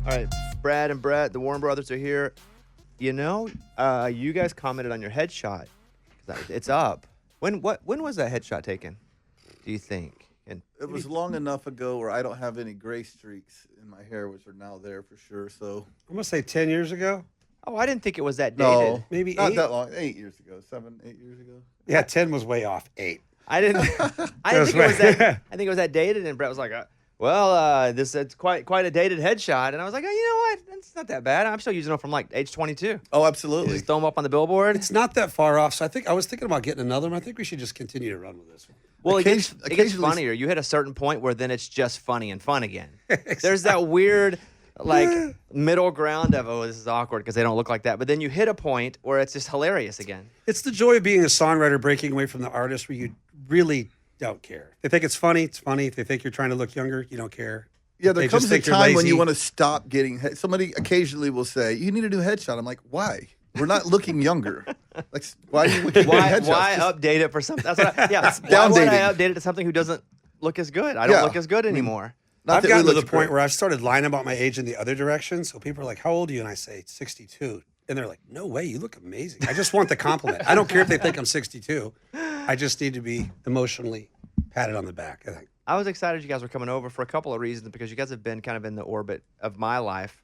All right, Brad and Brett, the Warren brothers are here. You know, you guys commented on your headshot. It's up. When was that headshot taken, do you think? And It was long enough ago where I don't have any gray streaks in my hair, which are now there for sure. So I'm going to say 10 years ago. Oh, I didn't think it was that dated. no, Maybe not 8? that long. 8 years ago, 8 years ago. Yeah, 10 was way off. 8. I didn't think it was that. I think it was that dated, and Brett was like, it's quite a dated headshot, and I was like, oh, you know what? It's not that bad. I'm still using them from like age 22. Oh, absolutely. Just throw them up on the billboard. It's not that far off, so I was thinking about getting another one. I think we should just continue to run with this one. Well, it gets occasionally- funnier. You hit a certain point where then it's just funny and fun again. There's that weird, like, middle ground of, oh, this is awkward because they don't look like that. But then you hit a point where it's just hilarious again. It's the joy of being a songwriter, breaking away from the artist where you really don't care. If they think it's funny, it's funny. If they think you're trying to look younger, you don't care. Yeah, If there they comes just a think you're time when lazy. you want to stop getting. Somebody occasionally will say, "You need a new headshot." I'm like, "Why? We're not looking younger. Like, why are you looking at Why headshots?" update it for something? That's what why would downdating. I update it to something who doesn't look as good? I don't look as good anymore. Not I've that we gotten to look the point great. where I've started lying about my age in the other direction. So people are like, how old are you? And I say, 62. And they're like, no way, you look amazing. I just want the compliment. I don't care if they think I'm 62. I just need to be emotionally patted on the back, I think. I was excited you guys were coming over for a couple of reasons because you guys have been kind of in the orbit of my life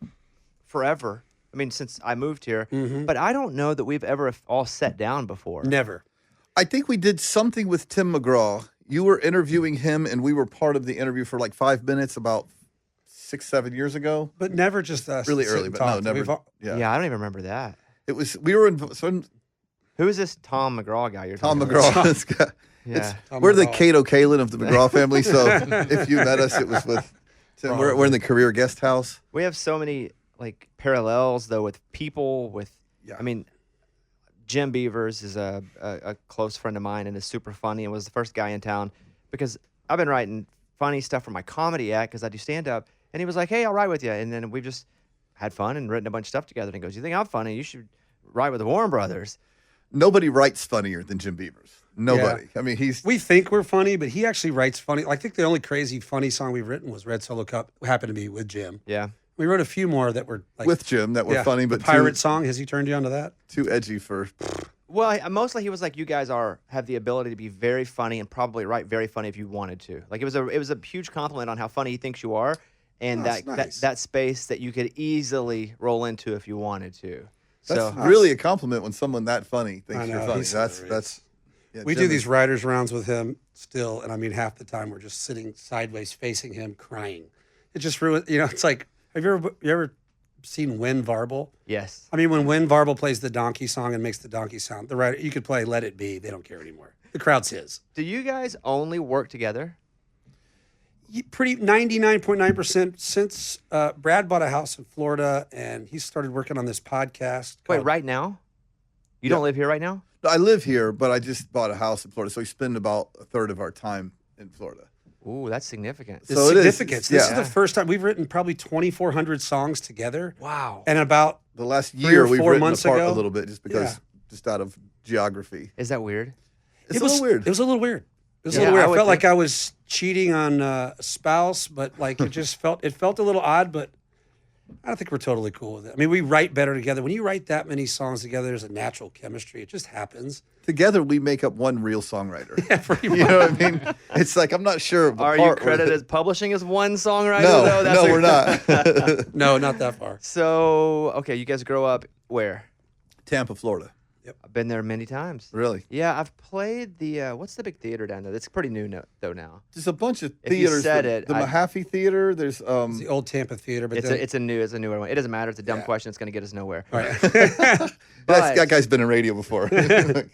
forever. I mean, since I moved here. But I don't know that we've ever all sat down before. Never. I think we did something with Tim McGraw. You were interviewing him, and we were part of the interview for like 5 minutes about 6-7 years ago. But never just us. Really sit early, and but no, talk. never. We've all- Yeah, I don't even remember that. It was. We were in. So Who is this Tom McGraw guy you're Tom talking about? McGraw. This guy. Yeah. Tom We're the McGraw. Cato Kalin of the McGraw family. So if you met us, it was with Tim. We're in the career guest house. We have so many like parallels though with people Yeah. I mean, Jim Beavers is a close friend of mine and is super funny and was the first guy in town because I've been writing funny stuff for my comedy act because I do stand up, and he was like, hey, I'll write with you, and then we've just had fun and written a bunch of stuff together, and he goes, you think I'm funny? You should write with the Warren brothers. Nobody writes funnier than Jim Beavers. Nobody. I mean, he's. We think we're funny, but he actually writes funny. I think the only crazy funny song we've written was Red Solo Cup. Happened to be with Jim. Yeah. We wrote a few more that were like with Jim that were funny, but the pirate song. Has he turned you on to that? too edgy for. Well, mostly he was like, you guys have the ability to be very funny and probably write very funny if you wanted to. Like it was a huge compliment on how funny he thinks you are, and Oh, that's nice. that space that you could easily roll into if you wanted to. That's So really a compliment when someone that funny thinks I you're know, funny. he's That's. hilarious. Yeah, We Jim do is- these writers rounds with him still, and I mean half the time we're just sitting sideways facing him crying. It just ruins. It's like, have you ever seen Win Varble? yes, I mean, when Win Varble plays the donkey song and makes the donkey sound, the writer, you could play Let It Be. They don't care anymore. The crowd's his. do you guys only work together? Pretty 99.9% since Brad bought a house in Florida and he started working on this podcast. Wait, called- right now? You Yeah. don't live here right now? I live here, but I just bought a house in Florida, so we spend about a third of our time in Florida. Ooh, that's significant. The So it is. significance. This is Yeah. the first time we've written probably 2,400 songs together. Wow. And about The last 3 year or we've 4 written months apart ago? a little bit just out of geography. Is that weird? It's a little weird. It was a little weird. It was a Yeah, little weird. I I would felt like think- I was cheating on a spouse, but like it felt a little odd, but I don't think we're totally cool with it. I mean, we write better together. When you write that many songs together, there's a natural chemistry. It just happens. Together we make up one real songwriter. Yeah, pretty You know what I mean? It's like I'm not sure. of the Are you part where- credited as publishing as one songwriter? No, though? no, we're not. No, not that far. So, okay, you guys grow up where? Tampa, Florida. I've been there many times. Really? Yeah, I've played the what's the big theater down there? It's pretty new though now. There's a bunch of If you theaters. said the it, the I- Mahaffey Theater. There's It's the old Tampa Theater, but then, It's a newer one. It doesn't matter. It's a dumb Yeah. question. It's going to get us nowhere. all right. But- that guy's been in radio before.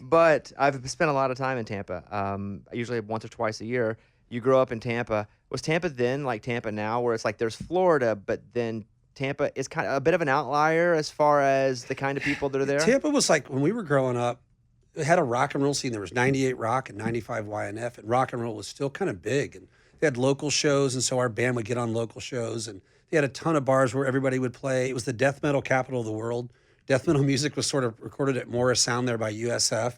But I've spent a lot of time in Tampa. Usually once or twice a year. You grow up in Tampa. Was Tampa then like Tampa now, where it's like there's Florida, but then Tampa is kind of a bit of an outlier as far as the kind of people that are there? Tampa was like when we were growing up. It had a rock and roll scene. There was 98 Rock and 95 YNF, and rock and roll was still kind of big. And they had local shows, and so our band would get on local shows. And they had a ton of bars where everybody would play. It was the death metal capital of the world. Death metal music was sort of recorded at Morris Sound there by USF.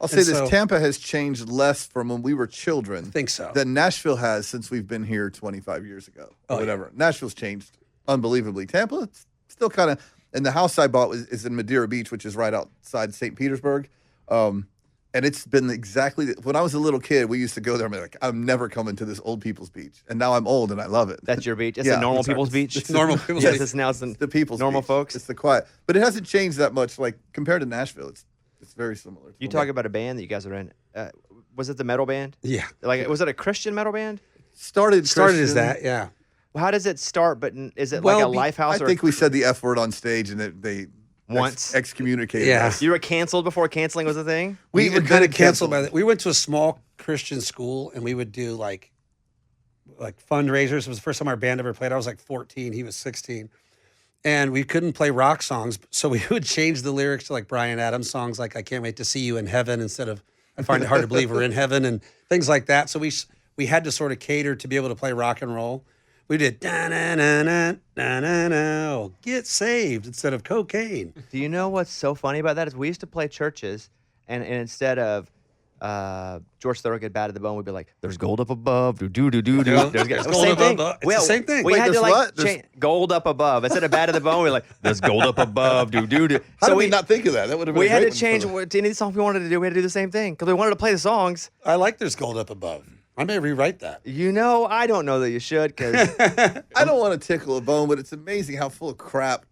I'll say And this: so- Tampa has changed less from when we were children I think so. than Nashville has since we've been here 25 years ago, or Oh, yeah. whatever. Nashville's changed unbelievably. Tampa, it's still kind of, and the house I bought is in Madeira Beach, which is right outside St. Petersburg. And it's been exactly, when I was a little kid, we used to go there and be like, I'm never coming to this old people's beach. And now I'm old and I love it. That's your beach. It's the normal people's beach. It's normal people's Yes, beach. it's now it's the people's normal beach. folks. It's the quiet. But it hasn't changed that much, like, compared to Nashville. It's very similar. You talk about a band that you guys were in. Was it the metal band? Yeah. Like, was it a Christian metal band? Started As Christian. that, yeah. Well, how does it start? But is it Well, like a life house? I or think we said the F word on stage and they Once. excommunicated Yeah. us. you were canceled before canceling was a thing. We were kind invented of canceled by that. We went to a small Christian school and we would do like fundraisers. It was the first time our band ever played. I was like 14. He was 16. And we couldn't play rock songs. So we would change the lyrics to like Bryan Adams songs like I Can't Wait to See You in Heaven instead of I Find It Hard to Believe We're in Heaven and things like that. So we had to sort of cater to be able to play rock and roll. We did da-na-na-na-na-na-na, get saved instead of cocaine. Do you know what's so funny about that? Is we used to play churches, and instead of George Thorogood, Bad to the Bone, we'd be like, "There's gold up above, do do do do do." Yeah. There's There's gold gold same up thing. above. It's the same thing. We Wait, had to there's like what? There's- change gold up above instead of Bad to the Bone. We're like, "There's gold up above, do do do." How did we not think of that? That would have been We a had great to one change for the- what any song we wanted to do. We had to do the same thing because we wanted to play the songs. I like There's Gold Up Above. I may rewrite that. You know, I don't know that you should because I don't want to tickle a bone, but it's amazing how full of crap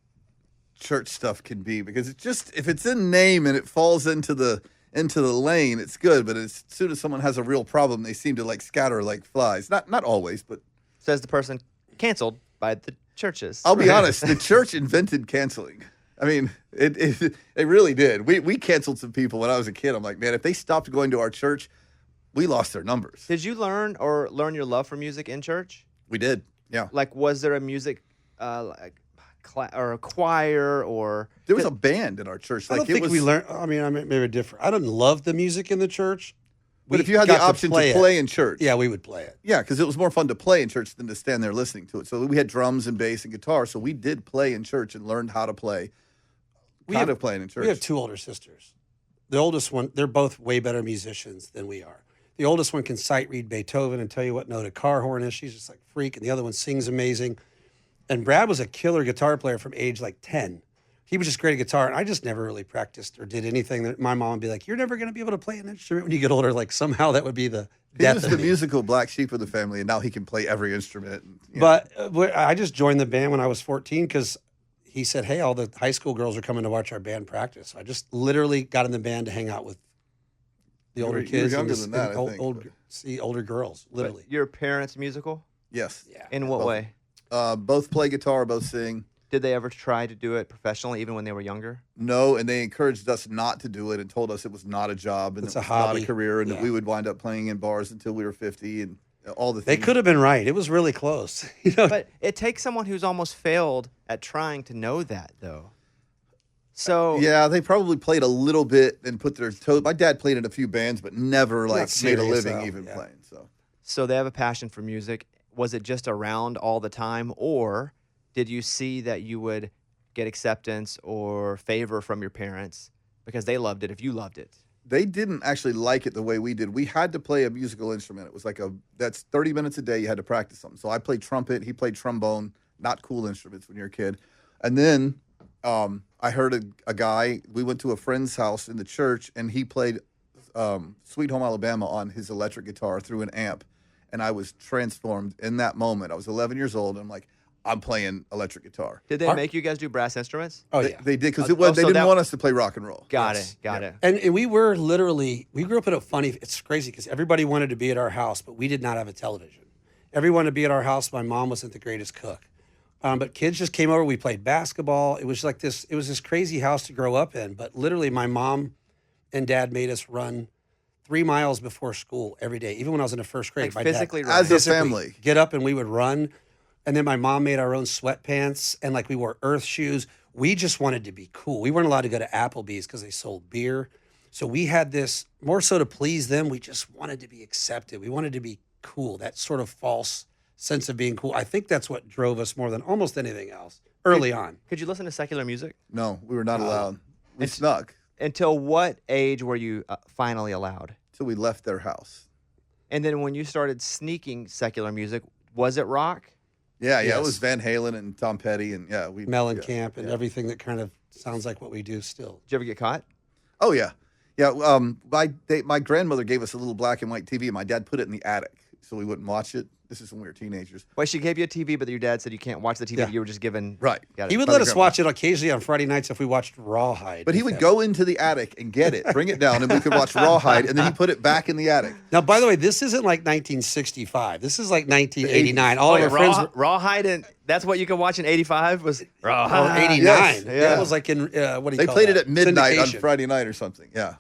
church stuff can be because it's just if it's in name and it falls into the lane, it's good. But as soon as someone has a real problem, they seem to like scatter like flies. Not always, but says the person canceled by the churches. I'll be honest. The church invented canceling. I mean, it really did. We canceled some people when I was a kid. I'm like, man, if they stopped going to our church, we lost their numbers. Did you learn your love for music in church? We did. Yeah. Like, was there a music or a choir or There was a band in our church. I Like don't think we learned. I mean, maybe different. I didn't love the music in the church. But We if you had the got option to play it. in church, Yeah, we would play it. yeah, because it was more fun to play in church than to stand there listening to it. So we had drums and bass and guitar. So we did play in church and learned how to play. Kind of playing in church. We have two older sisters. The oldest one, they're both way better musicians than we are. The oldest one can sight read Beethoven and tell you what note a car horn is. She's just like a freak. And the other one sings amazing. And Brad was a killer guitar player from age like 10. He was just great at guitar. And I just never really practiced or did anything that my mom would be like, you're never going to be able to play an instrument when you get older. Like somehow that would be the He death was of the me. musical black sheep of the family, and now he can play every instrument. And, you know. But I just joined the band when I was 14 because he said, hey, all the high school girls are coming to watch our band practice. So I just literally got in the band to hang out with the You older were kids. younger and than that, I think, but- see older girls, but literally. your parents musical? Yes. Yeah. In what both. way? Both play guitar, both sing. Did they ever try to do it professionally, even when they were younger? No, and they encouraged us not to do it and told us it was not a job and It's it a was not hobby. a career and that Yeah. we would wind up playing in bars until we were 50 and all the They things. could have been right. It was really close. You know, But it takes someone who's almost failed at trying to know that, though. So Yeah, they probably played a little bit and put their toe. My dad played in a few bands, but never like made a serious, living though. even Yeah. playing. So so they have a passion for music. Was it just around all the time, or did you see that you would get acceptance or favor from your parents because they loved it if you loved it? they didn't actually like it the way we did. We had to play a musical instrument. It was like that's 30 minutes a day. You had to practice something. So I played trumpet. He played trombone. Not cool instruments when you're a kid. And then I heard a guy. We went to a friend's house in the church, and he played "Sweet Home Alabama" on his electric guitar through an amp, and I was transformed in that moment. I was 11 years old, and I'm like, I'm playing electric guitar. Did they make you guys do brass instruments? oh, They, yeah. they did because Oh, they so didn't that- want us to play rock and roll. Got Yes. it. Got it. And we were literally, we grew up in a funny, it's crazy because everybody wanted to be at our house, but we did not have a television. Everyone wanted to be at our house. My mom wasn't the greatest cook. But kids just came over. We played basketball. It was like this, it was this crazy house to grow up in. But literally, my mom and dad made us run 3 miles before school every day. Even when I was in the first grade, Like my physically dad, run. As a physically family. get up and we would run. And then my mom made our own sweatpants and like we wore earth shoes. We just wanted to be cool. We weren't allowed to go to Applebee's because they sold beer. So we had this more so to please them. We just wanted to be accepted. We wanted to be cool. That sort of false sense of being cool. I think that's what drove us more than almost anything else early on. Could you listen to secular music? No, we were not allowed. We snuck Until what age were you finally allowed? till we left their house. And then when you started sneaking secular music, was it rock? Yeah, it Yes. was Van Halen and Tom Petty, and we Mellencamp and everything that kind of sounds like what we do still. Did you ever get caught? Oh yeah, yeah. My grandmother gave us a little black and white TV, and my dad put it in the attic so we wouldn't watch it. This is when we were teenagers. Wait, she gave you a TV, but your dad said you can't watch the TV. Yeah. You were just given Right. Got it. He would By let the us grandma. watch it occasionally on Friday nights if we watched Rawhide. But he would go into the attic and get it, bring it down, and we could watch Rawhide, and then he put it back in the attic. Now, by the way, this isn't like 1965. This is like 1989. All of our friends were Rawhide, and that's what you could watch in '85 was or Rawhide. 89. Yes, Yeah, yeah. it was like in what do you They call played that? it at midnight on Syndication. Friday night or something. Yeah.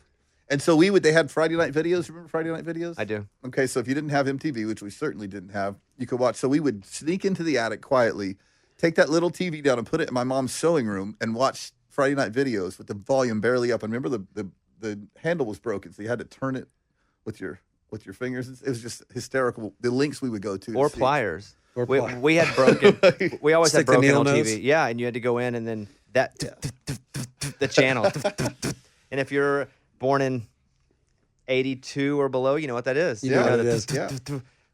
And so they had Friday night videos. Remember Friday night videos? I do. Okay, so if you didn't have MTV, which we certainly didn't have, you could watch. So we would sneak into the attic quietly, take that little TV down and put it in my mom's sewing room and watch Friday night videos with the volume barely up. And remember the handle was broken, so you had to turn it with your fingers. It was just hysterical. The links we would go to. Or see. pliers. Or We, pliers. we had broken. We always Stick had the broken needle on nose? TV. Yeah, and you had to go in and then that the channel. And if you're born in 82 or below, you know what that is. You know what it is. Yeah.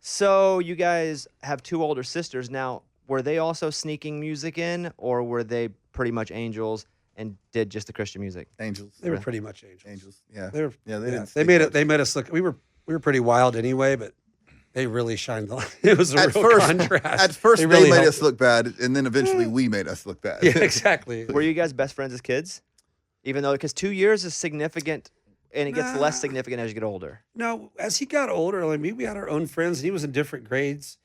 So you guys have two older sisters. Now, were they also sneaking music in, or were they pretty much angels and did just the Christian music? Angels. They were pretty much angels. Angels. Yeah. They were, Yeah, they yeah, didn't they sneak made much. it. They made us look. We were pretty wild anyway, but they really shined the light. It was a At real first, contrast. at first they really made helped. us look bad, and then eventually we made us look bad. Yeah, exactly. Were you guys best friends as kids? Even though, because 2 years is significant, and it gets less significant as you get older. No, as he got older, I mean, we had our own friends, and he was in different grades,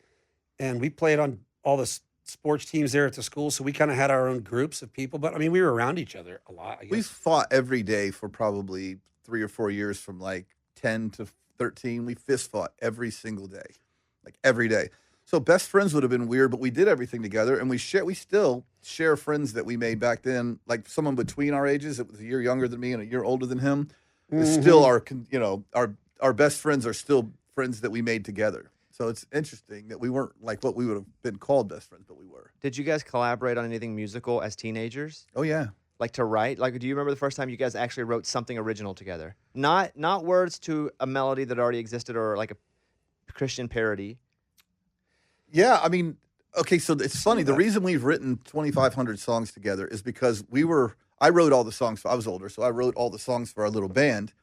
and we played on all the sports teams there at the school, so we kind of had our own groups of people. But I mean, we were around each other a lot. I guess. We fought every day for probably 3 or 4 years, from like 10 to 13. We fist fought every single day, like every day. So best friends would have been weird, but we did everything together, and we still share friends that we made back then. Like someone between our ages, that was a year younger than me and a year older than him, is still our best friends are still friends that we made together. So it's interesting that we weren't like what we would have been called best friends, but we were. Did you guys collaborate on anything musical as teenagers? Oh yeah. Like to write? Like, do you remember the first time you guys actually wrote something original together? Not words to a melody that already existed or like a Christian parody. Yeah, I mean, okay, so it's funny. The reason we've written 2,500 songs together is because I wrote all the songs. I was older, so I wrote all the songs for our little band.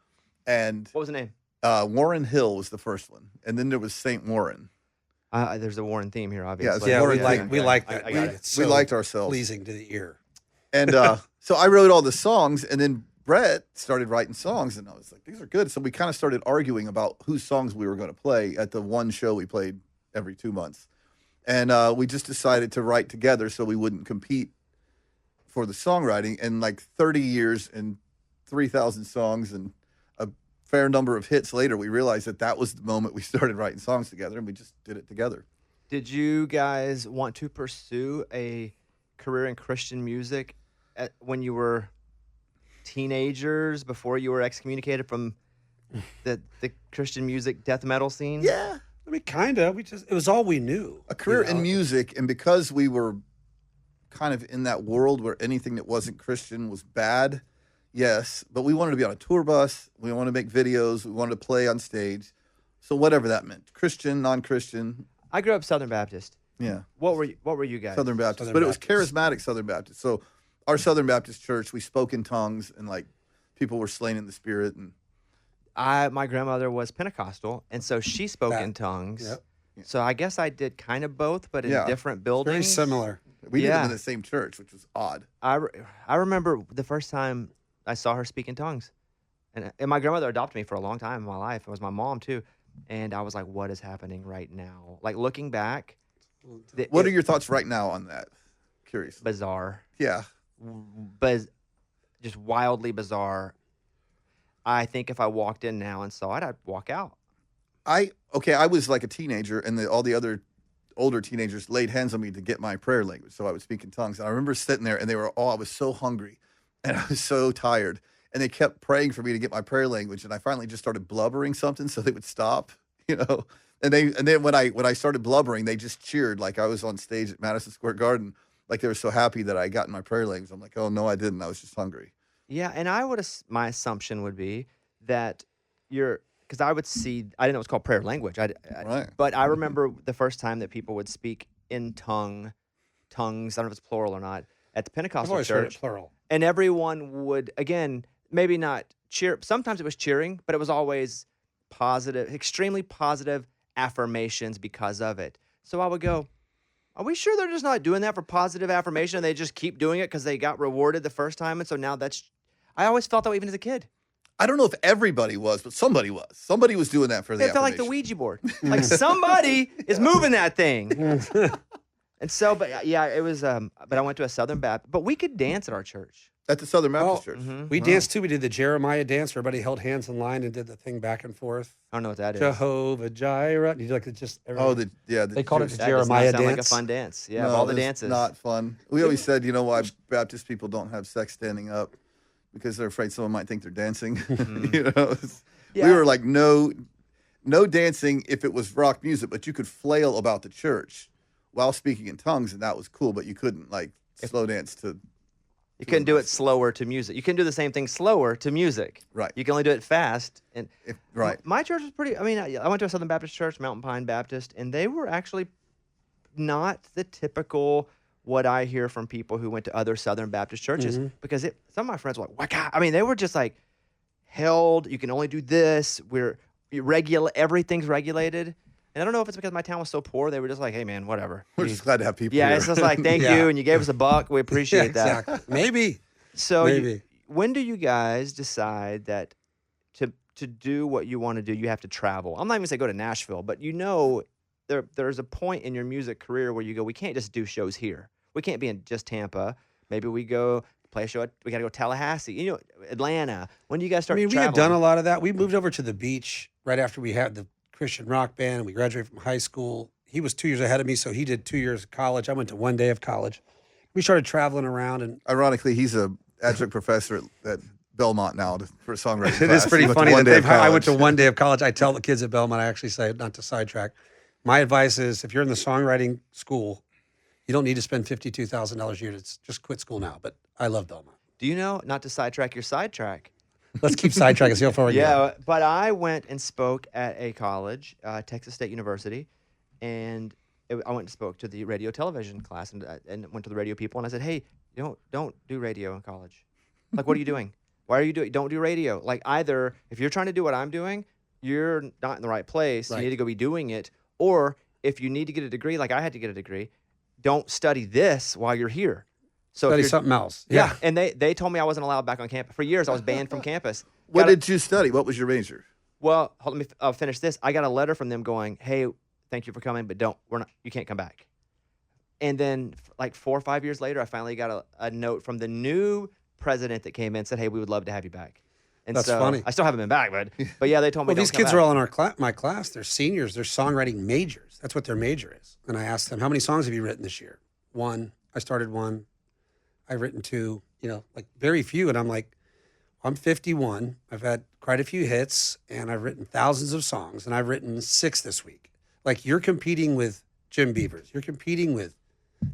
And What was the name? Warren Hill was the first one. And then there was St. Warren. There's a Warren theme here, obviously. yeah, Warren we like thing. we like that. I got it. It's We so liked ourselves. pleasing to the ear. And so I wrote all the songs, and then Brett started writing songs, and I was like, these are good. So we kind of started arguing about whose songs we were going to play at the one show we played every 2 months. And we just decided to write together so we wouldn't compete for the songwriting. And like 30 years and 3,000 songs and a fair number of hits later, we realized that was the moment we started writing songs together, and we just did it together. Did you guys want to pursue a career in Christian music when you were teenagers, before you were excommunicated from the Christian music death metal scene? Yeah. I mean, kind of. It was all we knew. A career you know? in music, and because we were kind of in that world where anything that wasn't Christian was bad, yes, but we wanted to be on a tour bus, we wanted to make videos, we wanted to play on stage. So whatever that meant, Christian, non-Christian, I grew up Southern Baptist. yeah, What were you guys? Southern Baptist. Southern But it was Baptist. charismatic Southern Baptist. So our Southern Baptist church, we spoke in tongues, and like people were slain in the spirit, and My grandmother was Pentecostal, and so she spoke in tongues. Yep. So I guess I did kind of both, but in Yeah. different buildings. Very similar. we did Yeah. them in the same church, which was odd. I remember the first time I saw her speak in tongues, and my grandmother adopted me for a long time in my life. It was my mom too, and I was like, "What is happening right now?" Like looking back, What are your thoughts right now on that? Curious. bizarre, Yeah. but just wildly bizarre. I think if I walked in now and saw it, I'd walk out. I was like a teenager, and all the other older teenagers laid hands on me to get my prayer language, so I would speak in tongues. And I remember sitting there, and I was so hungry, and I was so tired, and they kept praying for me to get my prayer language, and I finally just started blubbering something so they would stop, you know. And then when I started blubbering, they just cheered like I was on stage at Madison Square Garden, like they were so happy that I got in my prayer language. I'm like, oh no, I didn't. I was just hungry. Yeah, and my assumption would be that because I didn't know it was called prayer language. Right. But I remember the first time that people would speak in tongues. I don't know if it's plural or not, at the I've Pentecostal always heard it church. plural. And everyone would, again, maybe not cheer. Sometimes it was cheering, but it was always positive, extremely positive affirmations because of it. So I would go, are we sure they're just not doing that for positive affirmation and they just keep doing it because they got rewarded the first time? And so now I always felt that way even as a kid. I don't know if everybody was, but somebody was. Somebody was doing that for the It felt like the affirmation. Ouija board. Like somebody is moving that thing. And so, but yeah, it was, but I went to a Southern Baptist, but we could dance at our church. At the Southern Baptist Oh, Church. We danced too. We did the Jeremiah dance. Everybody held hands in line and did the thing back and forth. I don't know what that is. Jehovah Jireh. You like it just. Oh, They called it Jewish- the That does not Jeremiah sound like a dance. fun dance. Yeah, of No, all the it's dances. not fun. We always said, you know why Baptist people don't have sex standing up? Because they're afraid someone might think they're dancing. You know, Yeah. we were like, no dancing if it was rock music, but you could flail about the church while speaking in tongues, and that was cool. But you couldn't like slow dance to. You couldn't do it slower to music. You couldn't do the same thing slower to music. Right. You can only do it fast. And Right. my church was pretty. I mean, I went to a Southern Baptist church, Mountain Pine Baptist, and they were actually not the typical what I hear from people who went to other Southern Baptist churches. Because some of my friends were like, "Wow!" I mean, they were just like held. You can only do this. Everything's regulated. And I don't know if it's because my town was so poor. They were just like, "Hey, man, whatever." We're just glad to have people. Yeah, here. it's just like, thank Yeah. you, and you gave us $1. We appreciate that. Exactly. Maybe. So Maybe. when do you guys decide that to do what you want to do, you have to travel? I'm not even gonna say go to Nashville, but there's a point in your music career where you go, we can't just do shows here. We can't be in just Tampa. Maybe we go play a show. We got to go Tallahassee, Atlanta. When do you guys start? I mean, we traveling? had done a lot of that. We moved over to the beach right after we had the Christian rock band and we graduated from high school. He was 2 years ahead of me, so he did 2 years of college. I went to 1 day of college. We started traveling around, and Ironically, he's a adjunct professor at Belmont now for songwriting. it is class. pretty He went to funny one that day of I went to college. 1 day of college. I tell the kids at Belmont, I actually say, not to sidetrack, my advice is if you're in the songwriting school, you don't need to spend $52,000 a year. Just quit school now. But I love Belmont. Do you know, not to sidetrack your sidetrack? Let's keep sidetracking. See how far we get. Yeah, but I went and spoke at a college, Texas State University, and I went and spoke to the radio television class and went to the radio people, and I said, hey, don't do radio in college. Like, what are you doing? Why are you doing? Don't do radio. Like, either if you're trying to do what I'm doing, you're not in the right place. Right. You need to go be doing it. Or if you need to get a degree, like I had to get a degree, don't study this while you're here. So if Study you're- something else. Yeah, and they told me I wasn't allowed back on campus. For years, I was banned from campus. What Got a- did you study? What was your major? Well, let me finish this. I got a letter from them going, "Hey, thank you for coming, but you can't come back." And then, like 4 or 5 years later, I finally got a note from the new president that came in, said, "Hey, we would love to have you back." And That's so funny. I still haven't been back, but yeah, they told me. Well, don't these come kids back. are all in my class. They're seniors. They're songwriting majors. That's what their major is. And I asked them, how many songs have you written this year? 1. I started 1. I've written 2, like very few. And I'm like, I'm 51. I've had quite a few hits and I've written thousands of songs and I've written 6 this week. Like you're competing with Jim Beavers. You're competing with,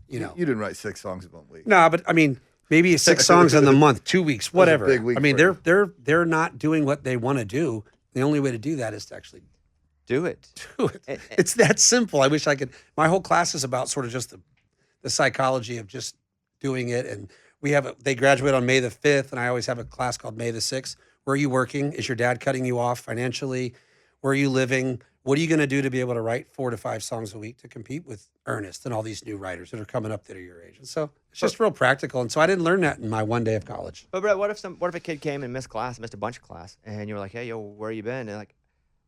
You didn't write 6 songs in 1 week. No, but I mean, maybe 6 songs in the month, 2 weeks, whatever. big week I mean, for you. they're not doing what they want to do. The only way to do that is to actually Do it. do it. It's that simple. I wish I could. My whole class is about sort of just the psychology of just doing it. And they graduate on May the 5th, and I always have a class called May the 6th. Where are you working? Is your dad cutting you off financially? Where are you living? What are you going to do to be able to write 4 to 5 songs a week to compete with Ernest and all these new writers that are coming up that are your age? And so it's just real practical. And so I didn't learn that in my 1 day of college. But Brett, what if a kid came and missed a bunch of class, and you were like, "Hey, yo, where you been?" And like,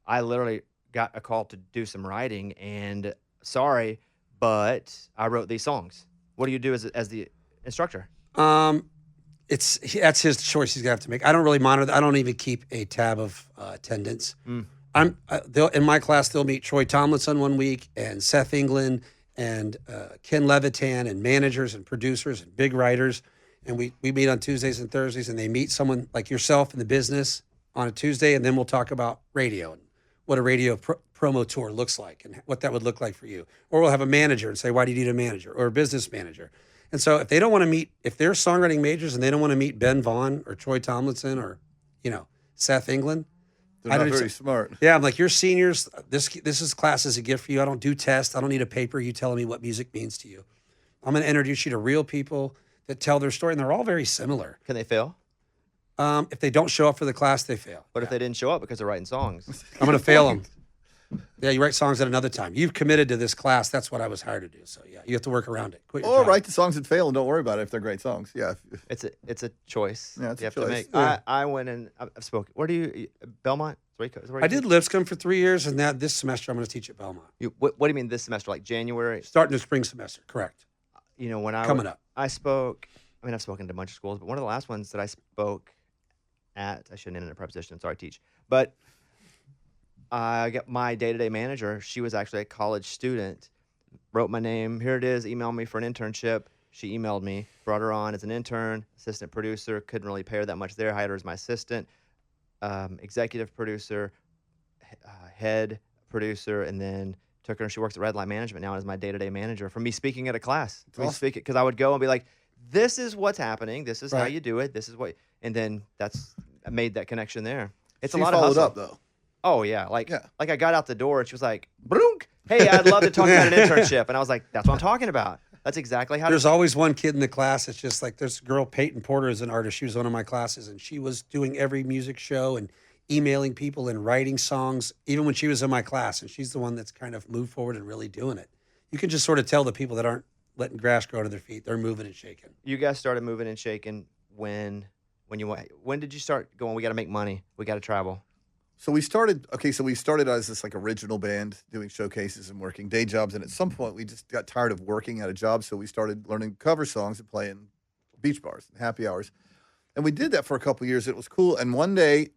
I literally got a call to do some writing, and sorry, but I wrote these songs. What do you do as the instructor? That's his choice he's gonna have to make. I don't really monitor that. I don't even keep a tab of attendance. In my class they'll meet Troy Tomlinson 1 week and Seth England and Ken Levitan and managers and producers and big writers, and we meet on Tuesdays and Thursdays, and they meet someone like yourself in the business on a Tuesday, and then we'll talk about radio and what a radio promo tour looks like and what that would look like for you. Or we'll have a manager and say, why do you need a manager or a business manager? And so if they don't want to meet, if they're songwriting majors and they don't want to meet Ben Vaughn or Troy Tomlinson or, Seth England, They're not very smart. Yeah, I'm like, you're seniors. This class is a gift for you. I don't do tests. I don't need a paper. You telling me what music means to you. I'm going to introduce you to real people that tell their story, and they're all very similar. Can they fail? If they don't show up for the class, they fail. What if they didn't show up because they're writing songs? I'm going to fail them. Yeah, you write songs at another time. You've committed to this class. That's what I was hired to do. So yeah, you have to work around it. Quit your Or job. write the songs and fail and don't worry about it if they're great songs. Yeah. It's a choice. Yeah, it's you a have to choice. make. Yeah. I went and I've spoken. Where do you Belmont? I did Lipscomb for 3 years, and this semester I'm going to teach at Belmont. What do you mean this semester? Like January? Starting the spring semester, correct? You know, when Coming up. I spoke. I mean, I've spoken to a bunch of schools, but one of the last ones that I spoke at, I shouldn't end in a preposition. Sorry, teach. But I got my day-to-day manager. She was actually a college student. Wrote my name. Here it is. Emailed me for an internship. She emailed me. Brought her on as an intern, assistant producer. Couldn't really pay her that much there. Hired her as my assistant, executive producer, head producer, and then took her. She works at Red Light Management now as my day-to-day manager. From me speaking at a class, because I would go and be like, "This is what's happening. This is how you do it. This is what," and then I made that connection there. It's a lot of hustle. Up though. Oh yeah, like I got out the door and she was like, "Broonk, hey, I'd love to talk about an internship," and I was like, "That's what I'm talking about. That's exactly how." There's always one kid in the class that's just like, there's a girl, Peyton Porter, is an artist. She was one of my classes, and she was doing every music show and emailing people and writing songs, even when she was in my class. And she's the one that's kind of moved forward and really doing it. You can just sort of tell the people that aren't letting grass grow to their feet, they're moving and shaking. You guys started moving and shaking when did you start going, we got to make money, we got to travel? So we started as this like original band doing showcases and working day jobs. And at some point we just got tired of working at a job. So we started learning cover songs and playing beach bars and happy hours. And we did that for a couple of years. It was cool. And one day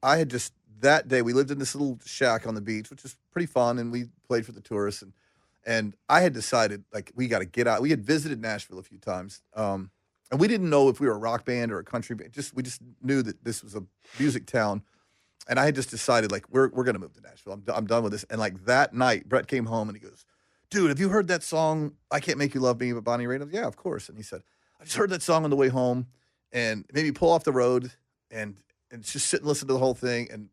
that day we lived in this little shack on the beach, which is pretty fun. And we played for the tourists. And I had decided like, we got to get out. We had visited Nashville a few times. And we didn't know if we were a rock band or a country band. We just knew that this was a music town. And I had just decided, like, we're going to move to Nashville. I'm done with this. And, like, that night, Brett came home and he goes, "Dude, have you heard that song, I Can't Make You Love Me," by Bonnie Raitt? I was, "Yeah, of course." And he said, "I just heard that song on the way home and maybe pull off the road and just sit and listen to the whole thing. And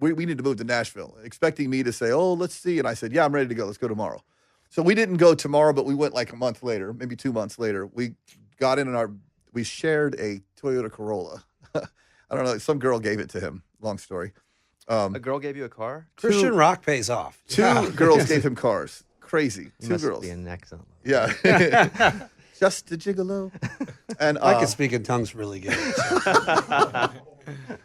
we need to move to Nashville," expecting me to say, "Oh, let's see." And I said, "Yeah, I'm ready to go. Let's go tomorrow." So we didn't go tomorrow, but we went like a month later, maybe 2 months later. We got in we shared a Toyota Corolla. I don't know. Some girl gave it to him. Long story. A girl gave you a car? Christian rock pays off. Two girls gave him cars. Crazy. You Two must girls. be an excellent. Yeah. Just a gigolo. And I can speak in tongues really good.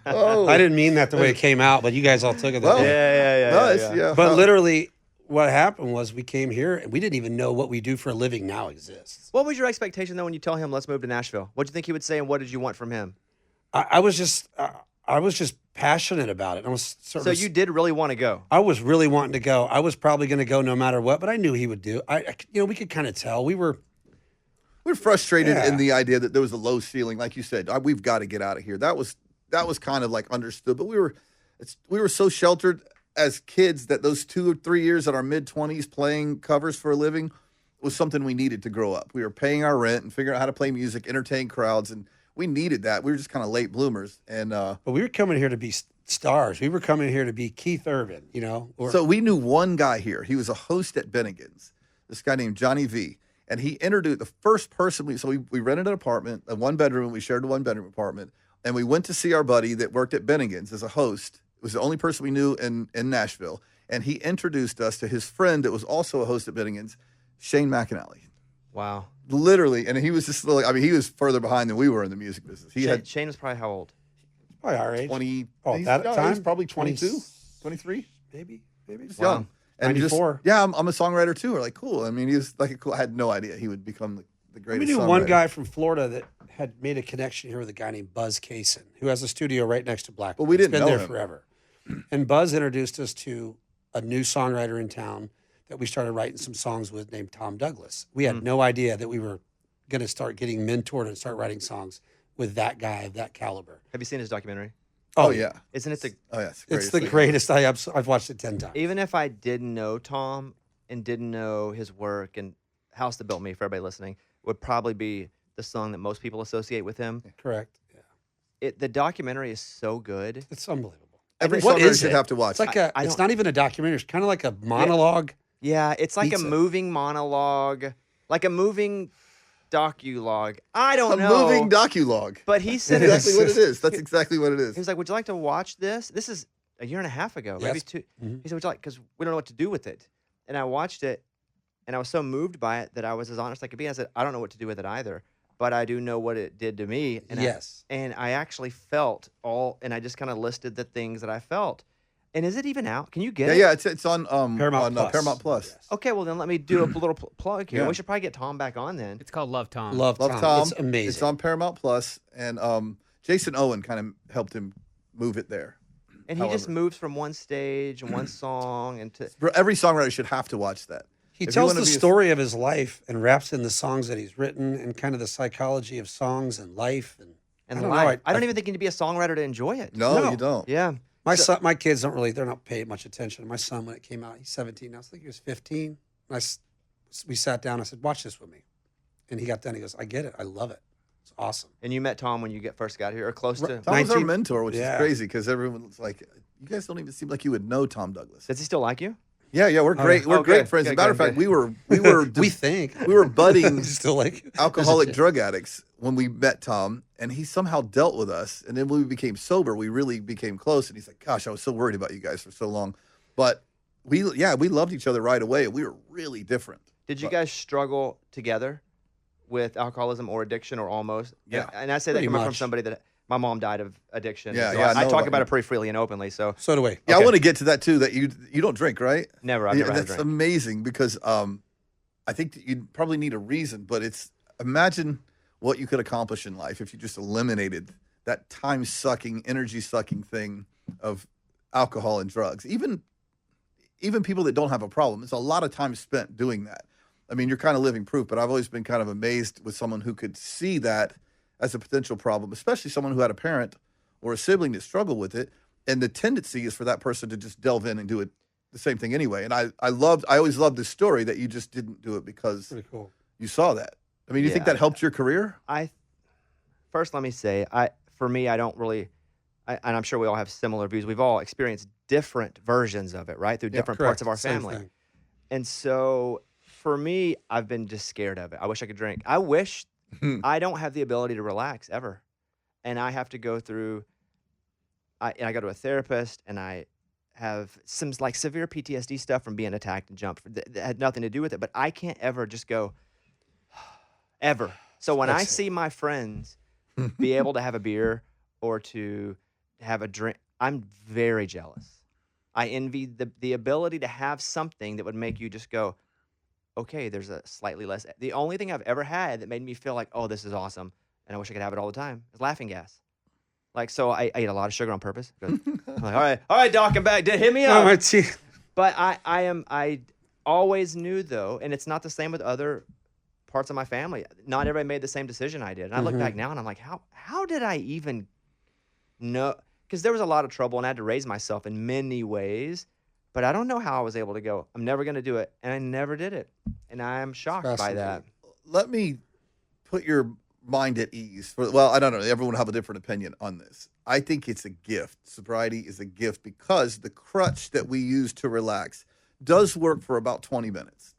oh, I didn't mean that the way it came out, but you guys all took it that Well, way. yeah. But literally, what happened was we came here and we didn't even know what we do for a living now exists. What was your expectation, though, when you tell him, "Let's move to Nashville"? What did you think he would say, and what did you want from him? I was just passionate about it. I was So you did really want to go? I was really wanting to go. I was probably going to go no matter what, but I knew he would do. We could kind of tell. We were frustrated in the idea that there was a low ceiling. Like you said, we've got to get out of here. That was kind of like understood, but we were so sheltered as kids that those 2 or 3 years in our mid-20s playing covers for a living was something we needed to grow up. We were paying our rent and figuring out how to play music, entertain crowds, and we needed that. We were just kind of late bloomers. And but we were coming here to be stars. We were coming here to be Keith Urban, So we knew one guy here. He was a host at Bennigan's, this guy named Johnny V. And he introduced the first person we rented an apartment, a one-bedroom, and we shared a one-bedroom apartment. And we went to see our buddy that worked at Bennigan's as a host. It was the only person we knew in Nashville. And he introduced us to his friend that was also a host at Bennigan's, Shane McAnally. Wow. Literally. And he was just like, he was further behind than we were in the music business. Shane was probably how old? Probably our age. 20. That time? He's probably 22, 23. Maybe. He's Wow. young. And 94. I'm a songwriter too. We're like, cool. I mean, he was like I had no idea he would become the greatest We knew songwriter. one guy from Florida that had made a connection here with a guy named Buzz Kaysen, who has a studio right next to Black. But we didn't He's know been there him. forever. And Buzz introduced us to a new songwriter in town that we started writing some songs with named Tom Douglas. We had no idea that we were going to start getting mentored and start writing songs with that guy of that caliber. Have you seen his documentary? Oh, yeah. Isn't it the Oh, yeah. It's the greatest. I've watched it 10 times. Even if I didn't know Tom and didn't know his work and House That Built Me, for everybody listening, would probably be the song that most people associate with him. Correct. Yeah. The documentary is so good. It's unbelievable. Every What songwriter is should it? have to watch. It's like I it's don't- not even a documentary. It's kind of like a monologue. Yeah, it's like a Pizza. moving monologue, like a moving docu-log. I don't a know. moving docu-log. But he That's said exactly what it is. That's exactly what it He is. was like, "Would you like to watch this?" This is a year and a half ago, maybe Yes. 2. Mhm. He said, "Would you like?" Because we don't know what to do with it. And I watched it, and I was so moved by it that I was as honest as I could be. I said, "I don't know what to do with it either, but I do know what it did to me." And Yes. I actually felt all, and I just kind of listed the things that I felt. And is it even out? Can you get it? Yeah, it's on Paramount Plus. Paramount Plus. Yes. Okay, well then let me do a little plug here. Yeah. We should probably get Tom back on then. It's called Love Tom. Love Love Tom. Tom. It's amazing. It's on Paramount Plus, and Jason Owen kind of helped him move it there. And he just However. moves from one stage and one song and to Bro, every songwriter should have to watch that. He If you tells wanna the be a- story of his life and wraps in the songs that he's written and kind of the psychology of songs and life. And and I don't know, life. I don't even think you need to be a songwriter to enjoy it. No, No. you don't. Yeah. my son, my kids they're not paying much attention. My son, when it came out, he's 17 now. I think he was 15. We sat down. I said, "Watch this with me," and he got done. He goes, "I get it. I love it. It's awesome." And you met Tom when you first got here, or close to. Tom was our 19 mentor, which Yeah. is crazy because everyone's like, you guys don't even seem like you would know Tom Douglas. Does he still like you? Yeah, we're great. We're Oh, great good, friends. As a good, matter of good, fact, good. we were We think we were budding still like alcoholic drug addicts when we met Tom, and he somehow dealt with us. And then when we became sober, we really became close. And he's like, "Gosh, I was so worried about you guys for so long," but we loved each other right away. We were really different. Did you But- guys struggle together with alcoholism or addiction, or almost? Yeah. And I say that Pretty coming from much. somebody that my mom died of addiction. Yeah, so yeah, I I know talk about about you. it pretty freely and openly. So So do we. Yeah, I Okay. want to get to that too. That you don't drink, right? never, I've Yeah, never had a that's drink. amazing because I think that you'd probably need a reason, but imagine what you could accomplish in life if you just eliminated that time sucking, energy sucking thing of alcohol and drugs. Even people that don't have a problem, it's a lot of time spent doing that. I mean, you're kind of living proof, but I've always been kind of amazed with someone who could see that as a potential problem, especially someone who had a parent or a sibling that struggled with it. And the tendency is for that person to just delve in and do it the same thing anyway. And I always loved this story that you just didn't do it because Pretty cool. you saw that. I mean, you think Yeah. that helped your career? First, let me say, for me, I don't really, and I'm sure we all have similar views. We've all experienced different versions of it, right, through different parts of our Same family. thing. And so for me, I've been just scared of it. I wish I could drink. I wish I don't have the ability to relax ever. And I have to go through, and I go to a therapist, and I have some like severe PTSD stuff from being attacked and jumped that had nothing to do with it. But I can't ever just go, ever. So when I That's- see my friends be able to have a beer or to have a drink, I'm very jealous. I envy the ability to have something that would make you just go, okay, there's a slightly less. The only thing I've ever had that made me feel like, oh, this is awesome, and I wish I could have it all the time, is laughing gas. Like, so I eat a lot of sugar on purpose. I'm like, all right, Doc, I'm back. Hit me Oh, up. my teeth. But I always knew though, and it's not the same with other parts of my family. Not everybody made the same decision I did. And I look back now and I'm like, how did I even know? Because there was a lot of trouble and I had to raise myself in many ways. But I don't know how I was able to go, I'm never going to do it. And I never did it. And I'm shocked by that. Let me put your mind at ease. Well, I don't know. Everyone will have a different opinion on this. I think it's a gift. Sobriety is a gift because the crutch that we use to relax does work for about 20 minutes.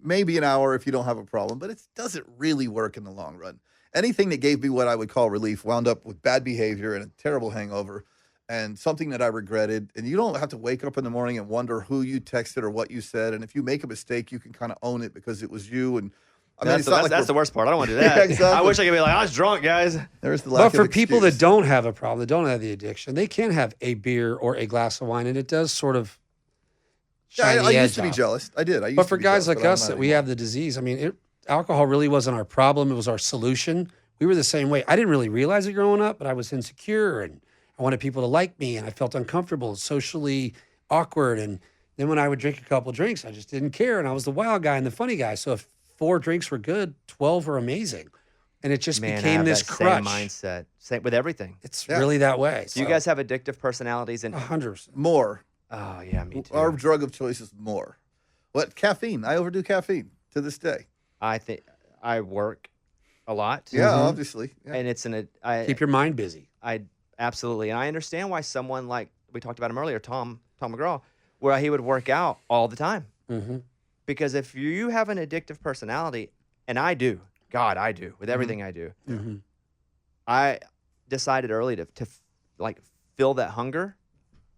Maybe an hour if you don't have a problem, but it doesn't really work in the long run. Anything that gave me what I would call relief wound up with bad behavior and a terrible hangover and something that I regretted. And you don't have to wake up in the morning and wonder who you texted or what you said. And if you make a mistake, you can kind of own it because it was you. And I mean, That's the worst part. I don't want to do that. Yeah, exactly. I wish I could be like, I was drunk, guys. There's the But lack for of people that excuse. don't have a problem, that don't have the addiction, they can have a beer or a glass of wine, and it does sort of shine I the edge used to be off. jealous. I did. I used But to for be guys jealous, like but I'm us not that we anymore. have the disease, I mean, alcohol really wasn't our problem. It was our solution. We were the same way. I didn't really realize it growing up, but I was insecure and I wanted people to like me and I felt uncomfortable, socially awkward. And then when I would drink a couple drinks, I just didn't care. And I was the wild guy and the funny guy. So if 4 drinks were good, 12 were amazing. And it just Man, I became have this that crutch. same mindset. Same with everything. It's Yeah. really that way. Do you guys have addictive personalities? And 100%. More. oh, yeah, me too. Our drug of choice is more. What? Caffeine. I overdo caffeine to this day. I think I work a lot. Yeah, Mhm. obviously. Yeah. And it's Keep your mind busy. I absolutely, and I understand why someone like we talked about him earlier, Tom McGraw, where he would work out all the time. Mm-hmm. Because if you have an addictive personality, and I do, God, I do, with everything I do, Mm-hmm. I decided early to like fill that hunger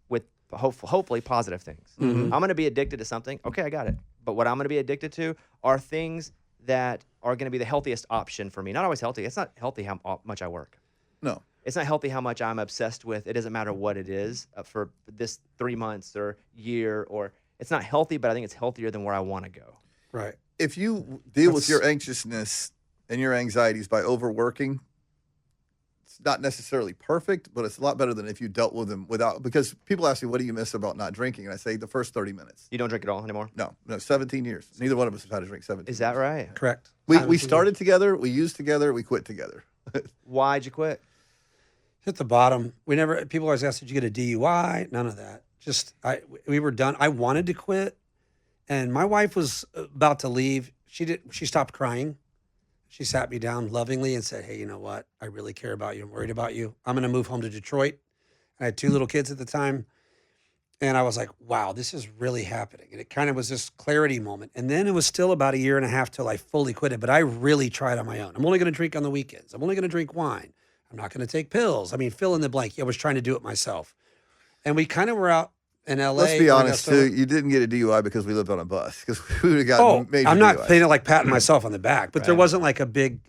with hopefully positive things. Mhm. I'm going to be addicted to something. Okay, I got it. But what I'm going to be addicted to are things that are going to be the healthiest option for me. Not always healthy. It's not healthy how much I work. No. It's not healthy how much I'm obsessed with. It doesn't matter what it is for this 3 months or year, or it's not healthy, but I think it's healthier than where I want to go. Right. If you deal with your anxiousness and your anxieties by overworking, it's not necessarily perfect, but it's a lot better than if you dealt with them without. Because people ask me, "What do you miss about not drinking?" And I say, the first 30 minutes. You don't drink at all anymore? No, 17 years. Neither one of us have had to drink 17. Is that right? Correct. We started together, we used together, we quit together. Why'd you quit? Hit the bottom. We never. People always ask, "Did you get a DUI?" None of that. Just we were done. I wanted to quit, and my wife was about to leave. She stopped crying. She sat me down lovingly and said, "Hey, you know what? I really care about you. I'm worried about you. I'm going to move home to Detroit." I had 2 little kids at the time, and I was like, "Wow, this is really happening." And it kind of was this clarity moment. And then it was still about a year and a half till I fully quit it. But I really tried on my own. I'm only going to drink on the weekends. I'm only going to drink wine. I'm not going to take pills. I mean, fill in the blank. I was trying to do it myself. And we kind of were out in LA. Let's be honest, too. You didn't get a DUI because we lived on a bus. Because we would have gotten major I'm not DUIs. playing it like patting myself on the back, but there Right. wasn't like a big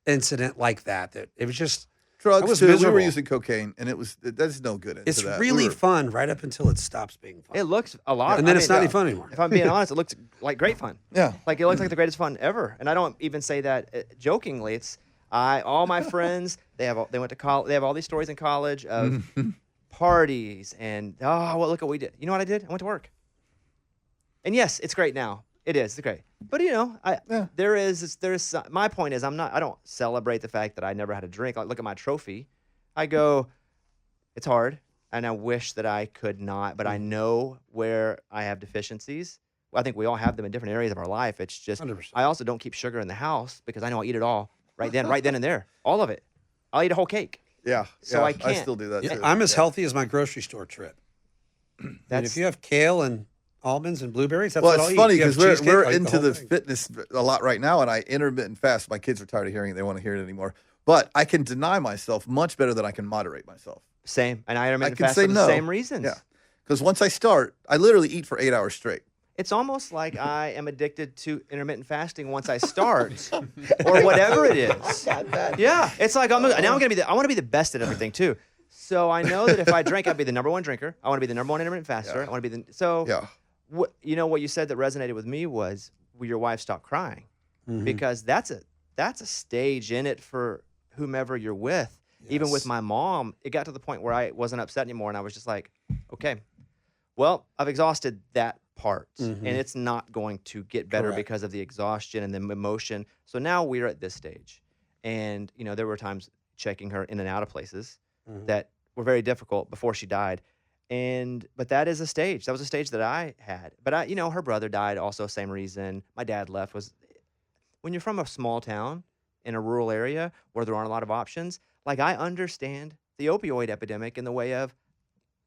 incident like that. That it was just I Drugs, was too. We were miserable. using cocaine, and that's no good into it's that. really fun right up until it stops being fun. It looks a lot. and then I it's mean, not any fun anymore. If I'm being honest, it looks like great fun. Yeah. Like it looks like the greatest fun ever. And I don't even say that jokingly. It's all my friends, they went to college. They have all these stories in college of parties and well, look what we did. You know what I did? I went to work. And yes, it's great now. It is. It's great. But there's my point is I don't celebrate the fact that I never had a drink. Like look at my trophy. I go, it's hard and I wish that I could not, but I know where I have deficiencies. I think we all have them in different areas of our life. It's just 100%. I also don't keep sugar in the house because I know I'll eat it all right then and there. All of it. I'll eat a whole cake. Yeah. So yeah, I can't. still do that, too. I'm as healthy as my grocery store trip. And That's if you have kale and almonds and blueberries, that's Well, what it's I'll funny eat. If you because have cheesecake, we're I'll eat into whole the thing. fitness a lot right now, and I intermittent fast. My kids are tired of hearing it; they want to hear it anymore. But I can deny myself much better than I can moderate myself. same. And I intermittent can fast say for the no. same reasons. Yeah, because once I start, I literally eat for 8 hours straight. It's almost like I am addicted to intermittent fasting once I start, or whatever it is. Yeah, it's like now I'm gonna be. I want to be the best at everything too. So I know that if I drink, I'd be the number one drinker. I want to be the number one intermittent faster. I want to be Yeah, What you said that resonated with me was your wife stopped crying, because that's a stage in it for whomever you're with. Even with Yes. my mom, it got to the point where I wasn't upset anymore, and I was just like, okay, well, I've exhausted that part, and it's not going to get better Correct. because of the exhaustion and the emotion. So now we're at this stage, and there were times checking her in and out of places that were very difficult before she died. But that is a stage. That was a stage that I had. But her brother died also, same reason. My dad left was when you're from a small town in a rural area where there aren't a lot of options. Like I understand the opioid epidemic in the way of,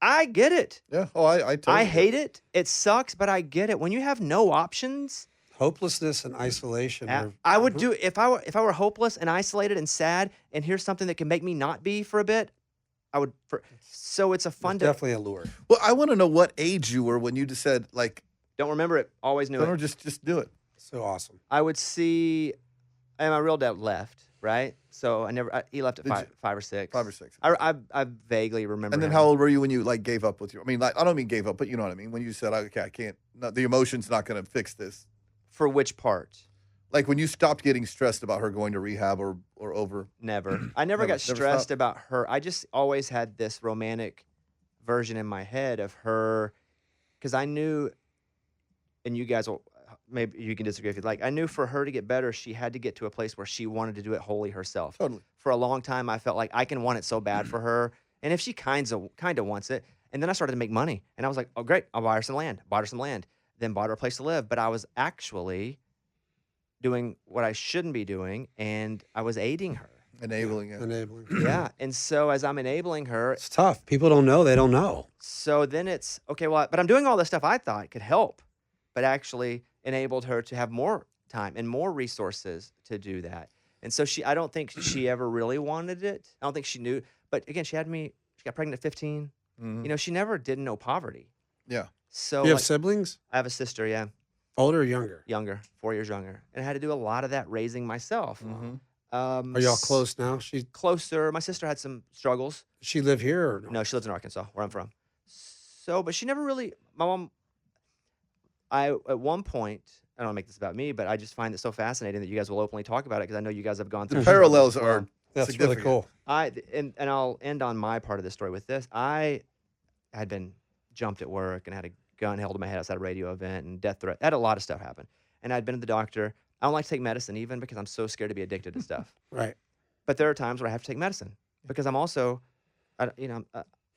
I get it. yeah. Oh, I totally I get hate it. It sucks, but I get it. When you have no options, Hopelessness and isolation. I would do if I were hopeless and isolated and sad, and here's something that can make me not be for a bit. I would. So it's a fun. definitely a lure. Well, I want to know what age you were when you just said like, Don't remember it. Always knew "Don't it. just do it." So awesome. I would see, and my real dad left, right? So he left at Did you- 5 or 6. 5 or 6. I vaguely remember. And then him. how old were you when you like gave up with your? I mean, like, I don't mean gave up, but you know what I mean. When you said, "Okay, I can't. No, the emotion's not going to fix this." For which part? Like when you stopped getting stressed about her going to rehab or over. Never. I never Never got stressed stopped? about her. I just always had this romantic version in my head of her, because I knew, and you guys will, maybe you can disagree if you'd like. I knew for her to get better, she had to get to a place where she wanted to do it wholly herself. Totally. For a long time, I felt like I can want it so bad for her, and if she kind of wants it, and then I started to make money, and I was like, oh great, I'll buy her some land. Bought her some land, then bought her a place to live. But I was actually doing what I shouldn't be doing, and I was aiding her. Enabling it. Enabling. Yeah. And so as I'm enabling her, It's tough. People don't know. They don't know. so then it's okay, well, but I'm doing all this stuff I thought could help, but actually enabled her to have more time and more resources to do that. And so I don't think she ever really wanted it. I don't think she knew. But again, she got pregnant at 15. Mhm. You know, she never did know poverty. Yeah. So You have like, siblings? I have a sister, yeah, Older or younger? younger, 4 years younger. And I had to do a lot of that raising myself. Are y'all close now? Closer. My sister had some struggles. Does she live here or no? No, she lives in Arkansas, where I'm from. So, but she never really, my mom, at one point, I don't want to make this about me, but I just find it so fascinating that you guys will openly talk about it because I know you guys have gone through The struggles parallels as well. are That's really significant. cool. And I'll end on my part of the story with this. I had been jumped at work and had a gun held to my head outside a radio event and death threat. I had a lot of stuff happen. And I'd been to the doctor. I don't like to take medicine even because I'm so scared to be addicted to stuff. Right. But there are times where I have to take medicine because I'm also, I'm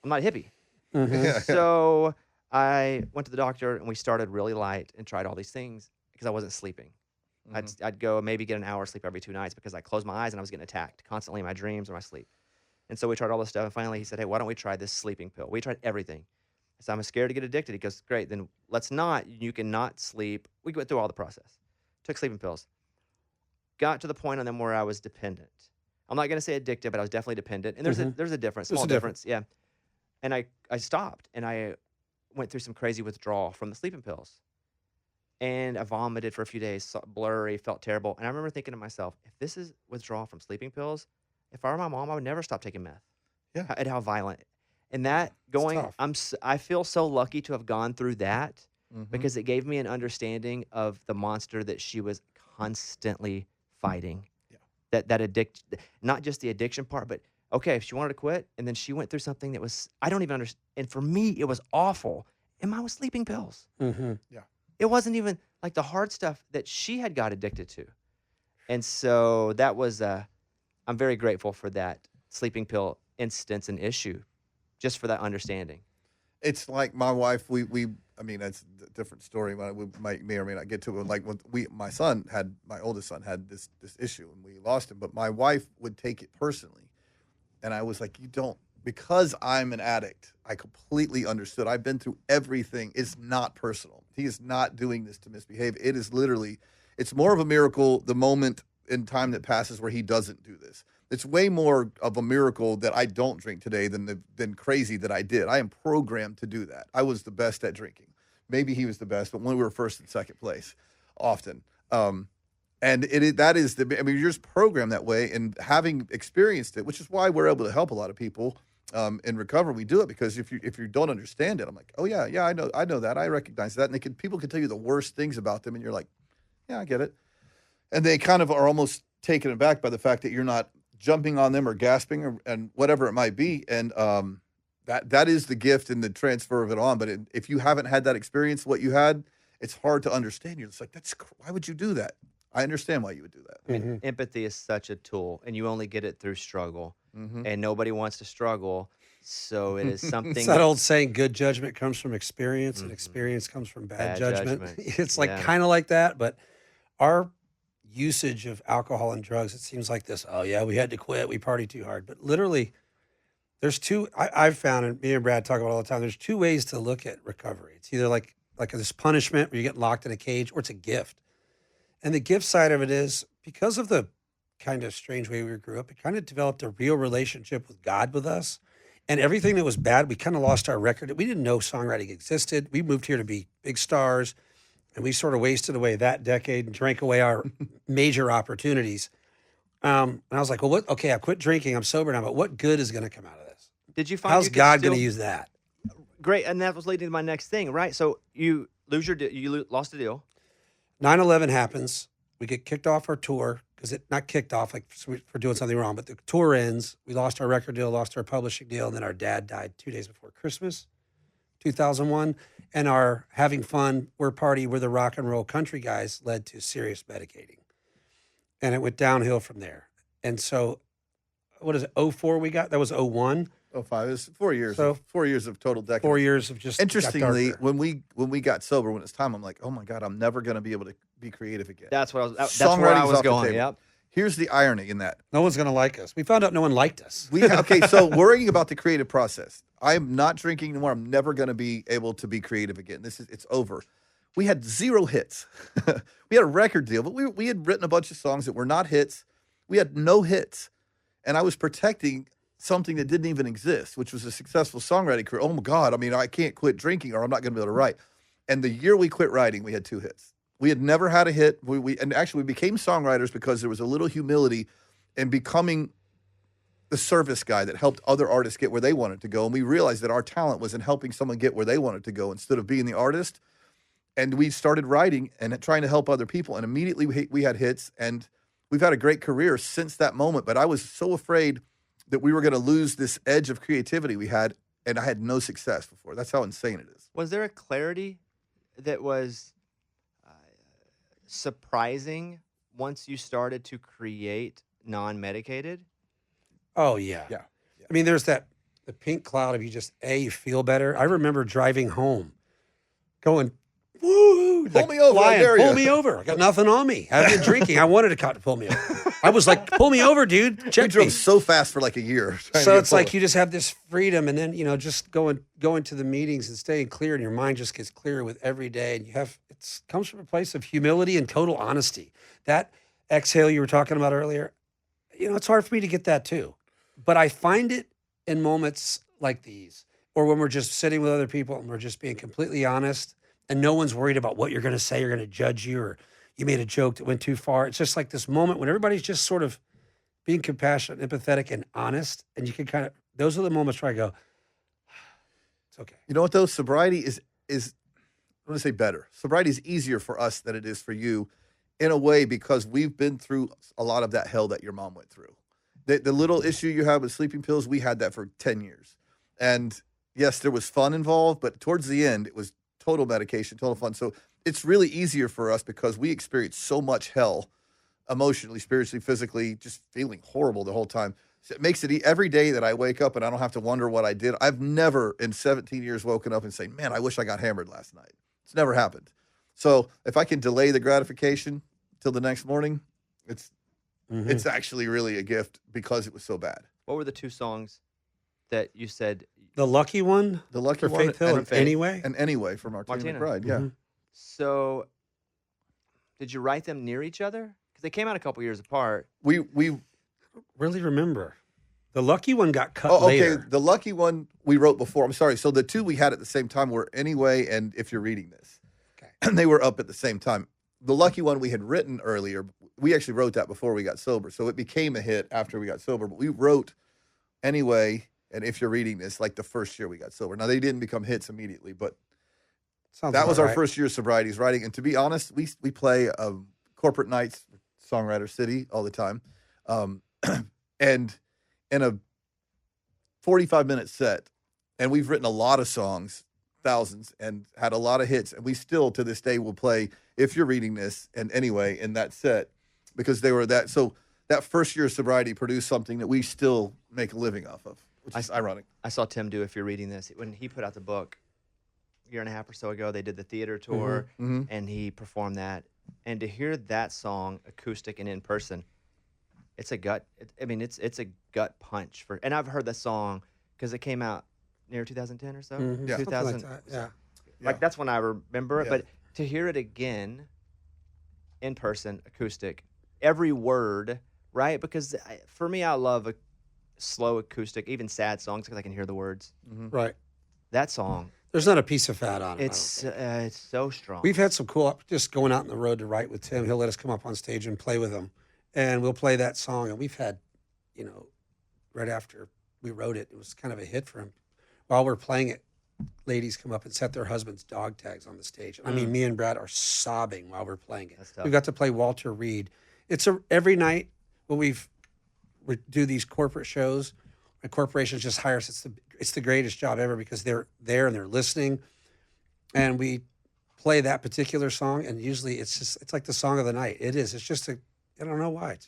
not a hippie. Mhm. Yeah. So I went to the doctor and we started really light and tried all these things because I wasn't sleeping. I'd go maybe get an hour of sleep every 2 nights because I closed my eyes and I was getting attacked constantly in my dreams or my sleep. And so we tried all this stuff. And finally he said, hey, why don't we try this sleeping pill? We tried everything. So I'm scared to get addicted. He goes, great, then let's not. You can not sleep. We went through all the process. Took sleeping pills. Got to the point on them where I was dependent. I'm not going to say addicted, but I was definitely dependent. And there's a difference, There's small a difference. Yeah. And I stopped and I went through some crazy withdrawal from the sleeping pills. And I vomited for a few days, blurry, felt terrible. And I remember thinking to myself, if this is withdrawal from sleeping pills, if I were my mom, I would never stop taking meth. Yeah. And how violent. And that going, tough. I feel so lucky to have gone through that Mhm. because it gave me an understanding of the monster that she was constantly fighting. Yeah. That not just the addiction part, but okay, if she wanted to quit and then she went through something that was, I don't even understand. And for me, it was awful. And mine was sleeping pills. Mm-hmm. It wasn't even like the hard stuff that she had got addicted to. And so that was, I'm very grateful for that sleeping pill instance and issue, just for that understanding. It's like my wife. I mean, that's a different story. We may or may not get to it. Like when my oldest son had this issue, and we lost him. But my wife would take it personally, and I was like, you don't, because I'm an addict. I completely understood. I've been through everything. It's not personal. He is not doing this to misbehave. It is literally, it's more of a miracle the moment in time that passes where he doesn't do this. It's way more of a miracle that I don't drink today than crazy that I did. I am programmed to do that. I was the best at drinking. Maybe he was the best, but when we were first and second place, often. And you're just programmed that way. And having experienced it, which is why we're able to help a lot of people in recovery, we do it because if you don't understand it, I'm like, oh yeah, I know that, I recognize that, and people can tell you the worst things about them, and you're like, yeah, I get it, and they kind of are almost taken aback by the fact that you're not jumping on them or gasping and whatever it might be, and that is the gift and the transfer of it on. But if you haven't had that experience, what you had, it's hard to understand. You're just like, why would you do that? I understand why you would do that. I mean, empathy is such a tool, and you only get it through struggle. Mm-hmm. And nobody wants to struggle, so it is something. It's that old saying, good judgment comes from experience, and experience comes from bad judgment. It's like kind of like that, but our usage of alcohol and drugs, it seems like this, oh yeah, we had to quit, we partied too hard. But literally, there's I've found, and me and Brad talk about it all the time, there's two ways to look at recovery. It's either like this punishment where you get locked in a cage, or it's a gift. And the gift side of it is, because of the kind of strange way we grew up, it kind of developed a real relationship with God with us. And everything that was bad, we kind of lost our record. We didn't know songwriting existed. We moved here to be big stars, and we sort of wasted away that decade and drank away our major opportunities. And I was like, well, okay, I quit drinking. I'm sober now, but what good is going to come out of this? Did you find How's you could God still- going to use that? Great, and that was leading to my next thing, right? So you lost a deal. 9/11 happens. We get kicked off our tour because not kicked off like for doing something wrong, but the tour ends. We lost our record deal, lost our publishing deal, and then our dad died 2 days before Christmas, 2001. And our having fun, we're the rock and roll country guys led to serious medicating. And it went downhill from there. And so, what is it, 04 we got? That was 01. 05. It was 4 years. So- 4 years of total decadence. 4 years of just got Interestingly, darker. when we got sober, when it's time, I'm like, oh my God, I'm never going to be able to be creative again. That's what I was. That's where I Songwriting's was off the going. table. Yep. Here's the irony in that. No one's going to like us. We found out no one liked us. Okay, so worrying about the creative process. I'm not drinking anymore. I'm never going to be able to be creative again. It's over. We had 0 hits. We had a record deal, but we had written a bunch of songs that were not hits. We had no hits. And I was protecting something that didn't even exist, which was a successful songwriting career. Oh my God, I mean, I can't quit drinking or I'm not going to be able to write. And the year we quit writing, we had 2 hits. We had never had a hit. And actually we became songwriters because there was a little humility in becoming the service guy that helped other artists get where they wanted to go. And we realized that our talent was in helping someone get where they wanted to go instead of being the artist. And we started writing and trying to help other people. And immediately we had hits, and we've had a great career since that moment. But I was so afraid that we were going to lose this edge of creativity we had, and I had no success before. That's how insane it is. Was there a clarity that was surprising once you started to create non-medicated? Oh, yeah. Yeah. I mean, there's the pink cloud of you you feel better. I remember driving home going, woo, Pull me over, I dare pull ya. me over. I got nothing on me. I've been drinking. I wanted a cop to pull me over. I was like, pull me over, dude. We Check drove me. so fast for like a year. So it's like you just have this freedom, and then, just going to the meetings and staying clear, and your mind just gets clearer with every day. And it comes from a place of humility and total honesty. That exhale you were talking about earlier, it's hard for me to get that too. But I find it in moments like these, or when we're just sitting with other people and we're just being completely honest, and no one's worried about what you're going to say, you're going to judge you, or you made a joke that went too far. It's just like this moment when everybody's just sort of being compassionate, empathetic, and honest. And you can those are the moments where I go, it's okay. You know what though? Sobriety is I'm going to say better. Sobriety is easier for us than it is for you in a way, because we've been through a lot of that hell that your mom went through. The little issue you have with sleeping pills, we had that for 10 years. And yes, there was fun involved, but towards the end, it was total medication, total fun. So it's really easier for us because we experienced so much hell emotionally, spiritually, physically, just feeling horrible the whole time. So it makes it every day that I wake up and I don't have to wonder what I did. I've never in 17 years woken up and saying, man, I wish I got hammered last night. It's never happened. So if I can delay the gratification till the next morning, it's actually really a gift because it was so bad. What were the 2 songs that you said? The lucky one, The Lucky for One Faith Hill, and and Anyway. And Anyway from Martina McBride. Yeah. So did you write them near each other? Because they came out a couple years apart. We Really remember. The lucky one got cut okay. later. The Lucky One we wrote before. I'm sorry. So the 2 we had at the same time were Anyway and If You're Reading This. Okay. And they were up at the same time. The Lucky One we had written earlier. We actually wrote that before we got sober. So it became a hit after we got sober. But we wrote Anyway and If You're Reading This like the first year we got sober. Now they didn't become hits immediately, but Sounds that was about our right. first year of sobriety is writing. And to be honest, we play corporate nights, Songwriter City all the time. And in a 45-minute set, and we've written a lot of songs, thousands, and had a lot of hits. And we still, to this day, will play If You're Reading This and Anyway in that set because they were that. So that first year of sobriety produced something that we still make a living off of, which is ironic. I saw Tim do If You're Reading This. When he put out the book a year and a half or so ago, they did the theater tour, and he performed that. And to hear that song acoustic and in person, it's a gut. It's a gut punch and I've heard that song because it came out near 2010 or so. Yeah. 2000. Something like that, yeah. Like that's when I remember it. Yeah. But to hear it again, in person, acoustic, every word, right? Because for me, I love a slow acoustic, even sad songs because I can hear the words. Right. That song, There's not a piece of fat on it. it's so strong. We've had some cool, just going out on the road to write with Tim. He'll let us come up on stage and play with him. And we'll play that song. And we've had, right after we wrote it, it was kind of a hit for him. While we're playing it, ladies come up and set their husbands' dog tags on the stage. I mean, me and Brad are sobbing while we're playing it. That's tough. We've got to play Walter Reed. It's every night when we do these corporate shows, and corporations just hire us. It's the greatest job ever because they're there and they're listening. And we play that particular song, and usually it's like the song of the night. It is. It's just I don't know why.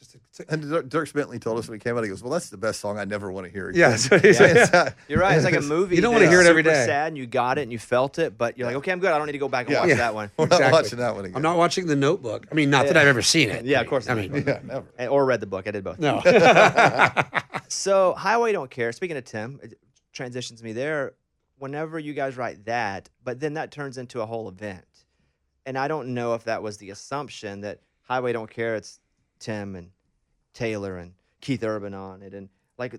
And Dirk Bentley told us when he came out, he goes, "Well, that's the best song I never want to hear again." Yeah, that's what he said. You're right. It's like a movie. You don't wanna hear it every super day. sad, and you got it, and you felt it, but you're like, okay, I'm good. I don't need to go back and watch that one. We're not watching that one again. I'm not watching The Notebook. I mean, not that I've ever seen it. Yeah, of course. I mean, Yeah, never. Or read the book. I did both. no. So Highway Don't Care. Speaking of Tim, it transitions me there. Whenever you guys write that, but then that turns into a whole event. And I don't know if that was the assumption that Highway Don't Care, it's Tim and Taylor and Keith Urban on it. And like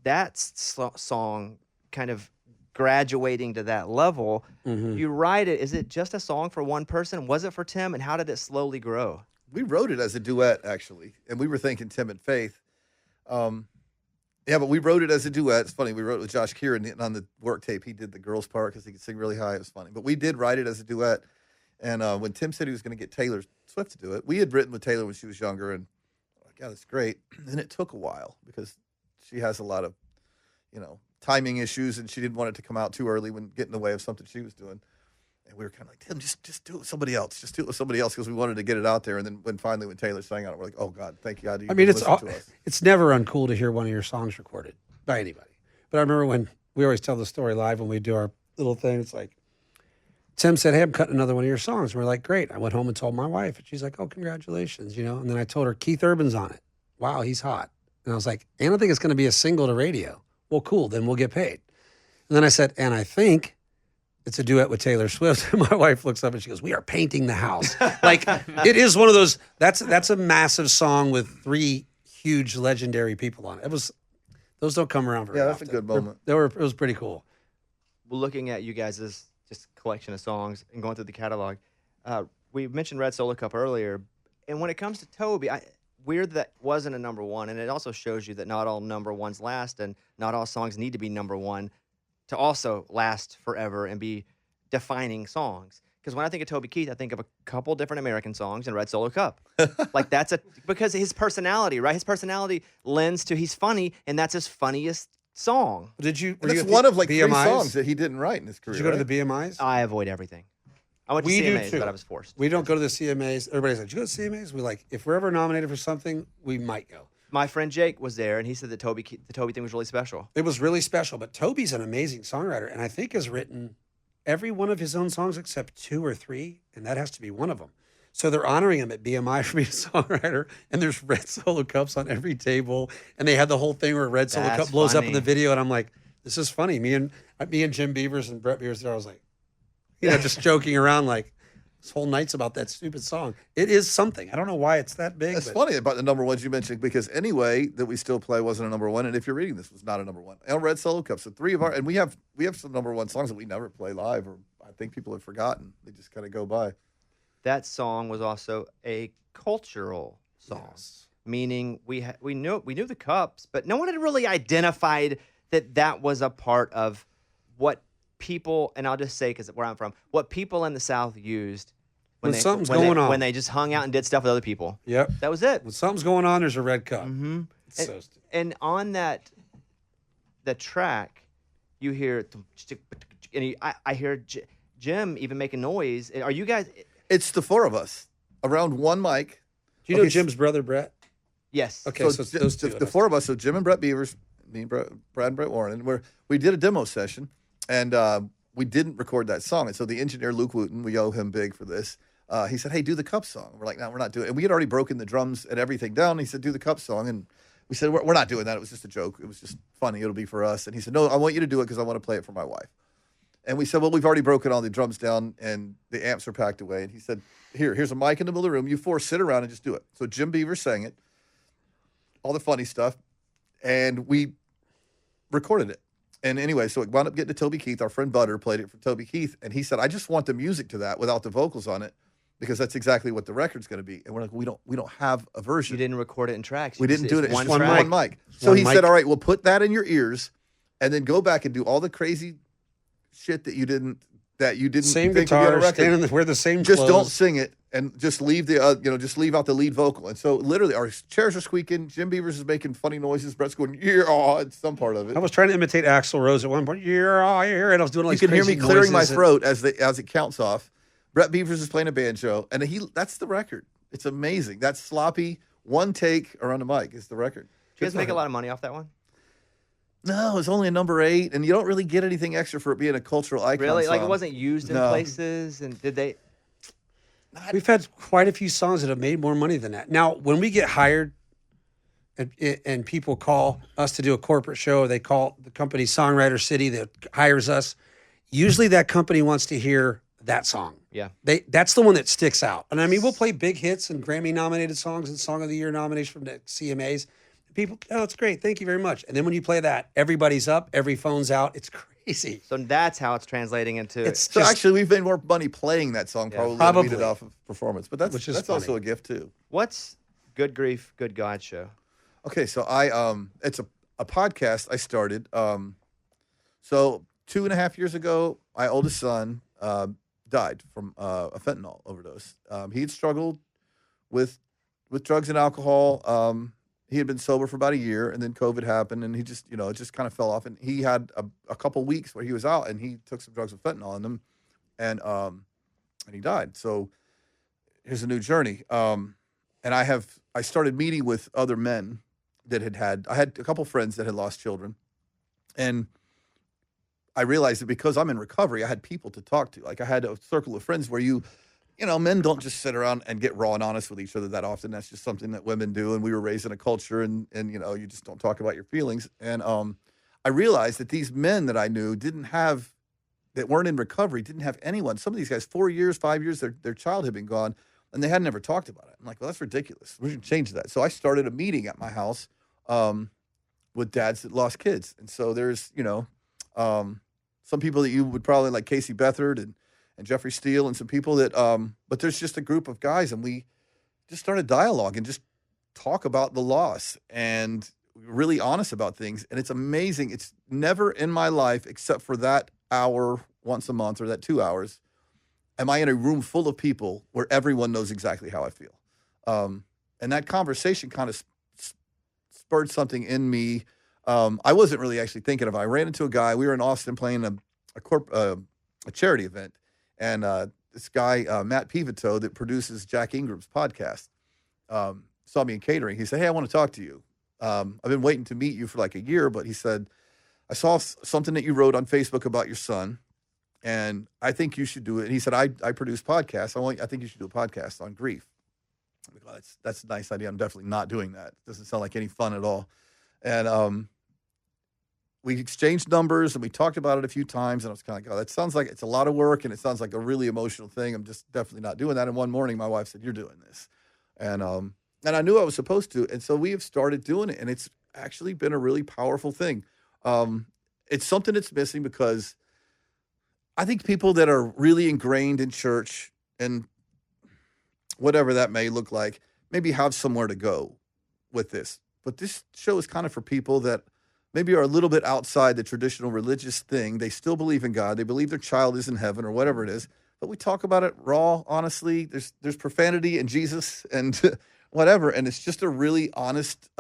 that song kind of graduating to that level, you write it. Is it just a song for one person? Was it for Tim? And how did it slowly grow? We wrote it as a duet, actually, and we were thinking Tim and Faith. Yeah, but we wrote it as a duet. It's funny. We wrote it with Josh Kieran, and on the work tape, he did the girls' part because he could sing really high. It was funny. But we did write it as a duet. And when Tim said he was going to get Taylor Swift to do it, we had written with Taylor when she was younger, and yeah, that's great. And it took a while because she has a lot of, timing issues, and she didn't want it to come out too early when get in the way of something she was doing. And we were kind of like, Tim, just do it with somebody else. Just do it with somebody else because we wanted to get it out there. And then when Taylor sang on it, we're like, oh God, thank you God. I mean, it's never uncool to hear one of your songs recorded by anybody. But I remember when we always tell the story live when we do our little thing. It's like Tim said, "Hey, I'm cutting another one of your songs." And we're like, "Great." I went home and told my wife, and she's like, "Oh, congratulations," And then I told her Keith Urban's on it. Wow, he's hot. And I was like, "And I think it's going to be a single to radio." Well, cool. Then we'll get paid. And then I said, "And I think it's a duet with Taylor Swift." And my wife looks up and she goes, "We are painting the house." Like it is one of those. That's a massive song with 3 huge legendary people on it. Those don't come around very often. Yeah, that's a good moment. It was pretty cool. Well, looking at you guys' just collection of songs and going through the catalog, we mentioned Red Solo Cup earlier, and when it comes to Toby, weird that wasn't a number one, and it also shows you that not all number ones last, and not all songs need to be number one to also last forever and be defining songs. Because when I think of Toby Keith, I think of a couple different American songs and Red Solo Cup. Like because his personality, right? His personality lends to he's funny, and that's his funniest song. That's one of like BMIs? 3 songs that he didn't write in his career. Did you go to the BMIs? I avoid everything. I went to CMAs, but I was forced. We don't go to the CMAs. Everybody's like, "Did you go to CMAs?" We like, if we're ever nominated for something, we might go. My friend Jake was there, and he said that the Toby thing was really special. It was really special, but Toby's an amazing songwriter, and I think has written every one of his own songs except 2 or 3, and that has to be one of them. So they're honoring him at BMI for being a songwriter, and there's Red Solo Cups on every table, and they had the whole thing where Red Solo Cup blows up in the video, and I'm like, this is funny. Me and Jim Beavers and Brett Beavers there, I was like, just joking around like, this whole night's about that stupid song. It is something. I don't know why it's that big. It's funny about the number ones you mentioned because Anyway that we still play wasn't a number one, and if you're reading this was not a number one. And Red Solo Cup. So 3 of our and we have some number one songs that we never play live, or I think people have forgotten. They just kind of go by. That song was also a cultural song, meaning we knew the Cups, but no one had really identified that was a part of what people, and I'll just say because where I'm from, what people in the South used when they just hung out and did stuff with other people. Yep, that was it. When something's going on, there's a red cup. Mm-hmm. And on the track, you hear, and I hear Jim even making noise. Are you guys? It's the 4 of us around one mic. Do you know Jim's brother Brett? Yes. Okay, so those 2. The 4 of us. So Jim and Brett Beavers, me, Brad and Brett Warren, and we did a demo session, and we didn't record that song. And so the engineer Luke Wooten, we owe him big for this. He said, "Hey, do the Cup song." We're like, "No, we're not doing it." And we had already broken the drums and everything down. He said, "Do the Cup song," and we said, "We're not doing that. It was just a joke. It was just funny. It'll be for us." And he said, "No, I want you to do it because I want to play it for my wife." And we said, "Well, we've already broken all the drums down and the amps are packed away." And he said, here's a mic in the middle of the room. You 4 sit around and just do it." So Jim Beaver sang it, all the funny stuff, and we recorded it. And anyway, so it wound up getting to Toby Keith. Our friend Butter played it for Toby Keith, and he said, "I just want the music to that without the vocals on it because that's exactly what the record's going to be." And we're like, we don't have a version. You didn't record it in tracks. We didn't do it. It's one mic. So he said, "All right, we'll put that in your ears, and then go back and do all the crazy shit that you didn't same think guitar, standing wear the same just clothes. Don't sing it and just leave just leave out the lead vocal." And so literally our chairs are squeaking, Jim Beavers is making funny noises, Brett's going, "Yeah," it's some part of it. I was trying to imitate Axl Rose at one point. "Yeah," and I was doing all these You can hear me clearing my noises throat as it counts off. Brett Beavers is playing a banjo, and that's the record. It's amazing. That sloppy one take or on the mic is the record. Did you guys make a lot of money off that one? No, it's only a number 8, and you don't really get anything extra for it being a cultural icon. Really? Like it song. wasn't used in No. places? And did they? We've had quite a few songs that have made more money than that. Now, when we get hired and people call us to do a corporate show, they call the company Songwriter City that hires us. Usually that company wants to hear that song. Yeah. That's the one that sticks out. And I mean, we'll play big hits and Grammy nominated songs and Song of the Year nominations from the CMAs. People, oh, it's great. Thank you very much. And then when you play that, everybody's up, every phone's out. It's crazy. So that's how it's translating into. It's So just, actually, we've made more money playing that song probably than we did off of performance. But that's also funny. a gift too. What's Good Grief, Good God show? Okay, so it's a podcast I started. So 2.5 years ago, my oldest son died from a fentanyl overdose. He had struggled with drugs and alcohol. He had been sober for about a year, and then COVID happened, and he just, it just kind of fell off. And he had a couple weeks where he was out, and he took some drugs with fentanyl in them, and he died. So here's a new journey. And I started meeting with other men that I had a couple friends that had lost children, and I realized that because I'm in recovery, I had people to talk to. Like I had a circle of friends where men don't just sit around and get raw and honest with each other that often. That's just something that women do. And we were raised in a culture and you just don't talk about your feelings. And I realized that these men that I knew that weren't in recovery, didn't have anyone. Some of these guys, 4 years, 5 years, their child had been gone and they had never talked about it. I'm like, well, that's ridiculous. We should change that. So I started a meeting at my house with dads that lost kids. And so there's, some people that you would probably like Casey Beathard and Jeffrey Steele and some people that, but there's just a group of guys and we just started dialogue and just talk about the loss and really honest about things. And it's amazing. It's never in my life, except for that hour once a month or that 2 hours, am I in a room full of people where everyone knows exactly how I feel. And that conversation kind of spurred something in me. I wasn't really actually thinking of it. I ran into a guy. We were in Austin playing a charity event. And this guy, Matt Pivito, that produces Jack Ingram's podcast, saw me in catering. He said, hey, I want to talk to you. I've been waiting to meet you for like a year, but he said, I saw something that you wrote on Facebook about your son, and I think you should do it. And he said, I produce podcasts. I think you should do a podcast on grief. I'm like, well, that's a nice idea. I'm definitely not doing that. It doesn't sound like any fun at all. And we exchanged numbers and we talked about it a few times, and I was kind of like, oh, that sounds like it's a lot of work and it sounds like a really emotional thing. I'm just definitely not doing that. And one morning my wife said, you're doing this. And I knew I was supposed to. And so we have started doing it, and it's actually been a really powerful thing. It's something that's missing because I think people that are really ingrained in church and whatever that may look like, maybe have somewhere to go with this. But this show is kind of for people that maybe are a little bit outside the traditional religious thing. They still believe in God. They believe their child is in heaven or whatever it is. But we talk about it raw, honestly. There's profanity in Jesus and whatever. And it's just a really honest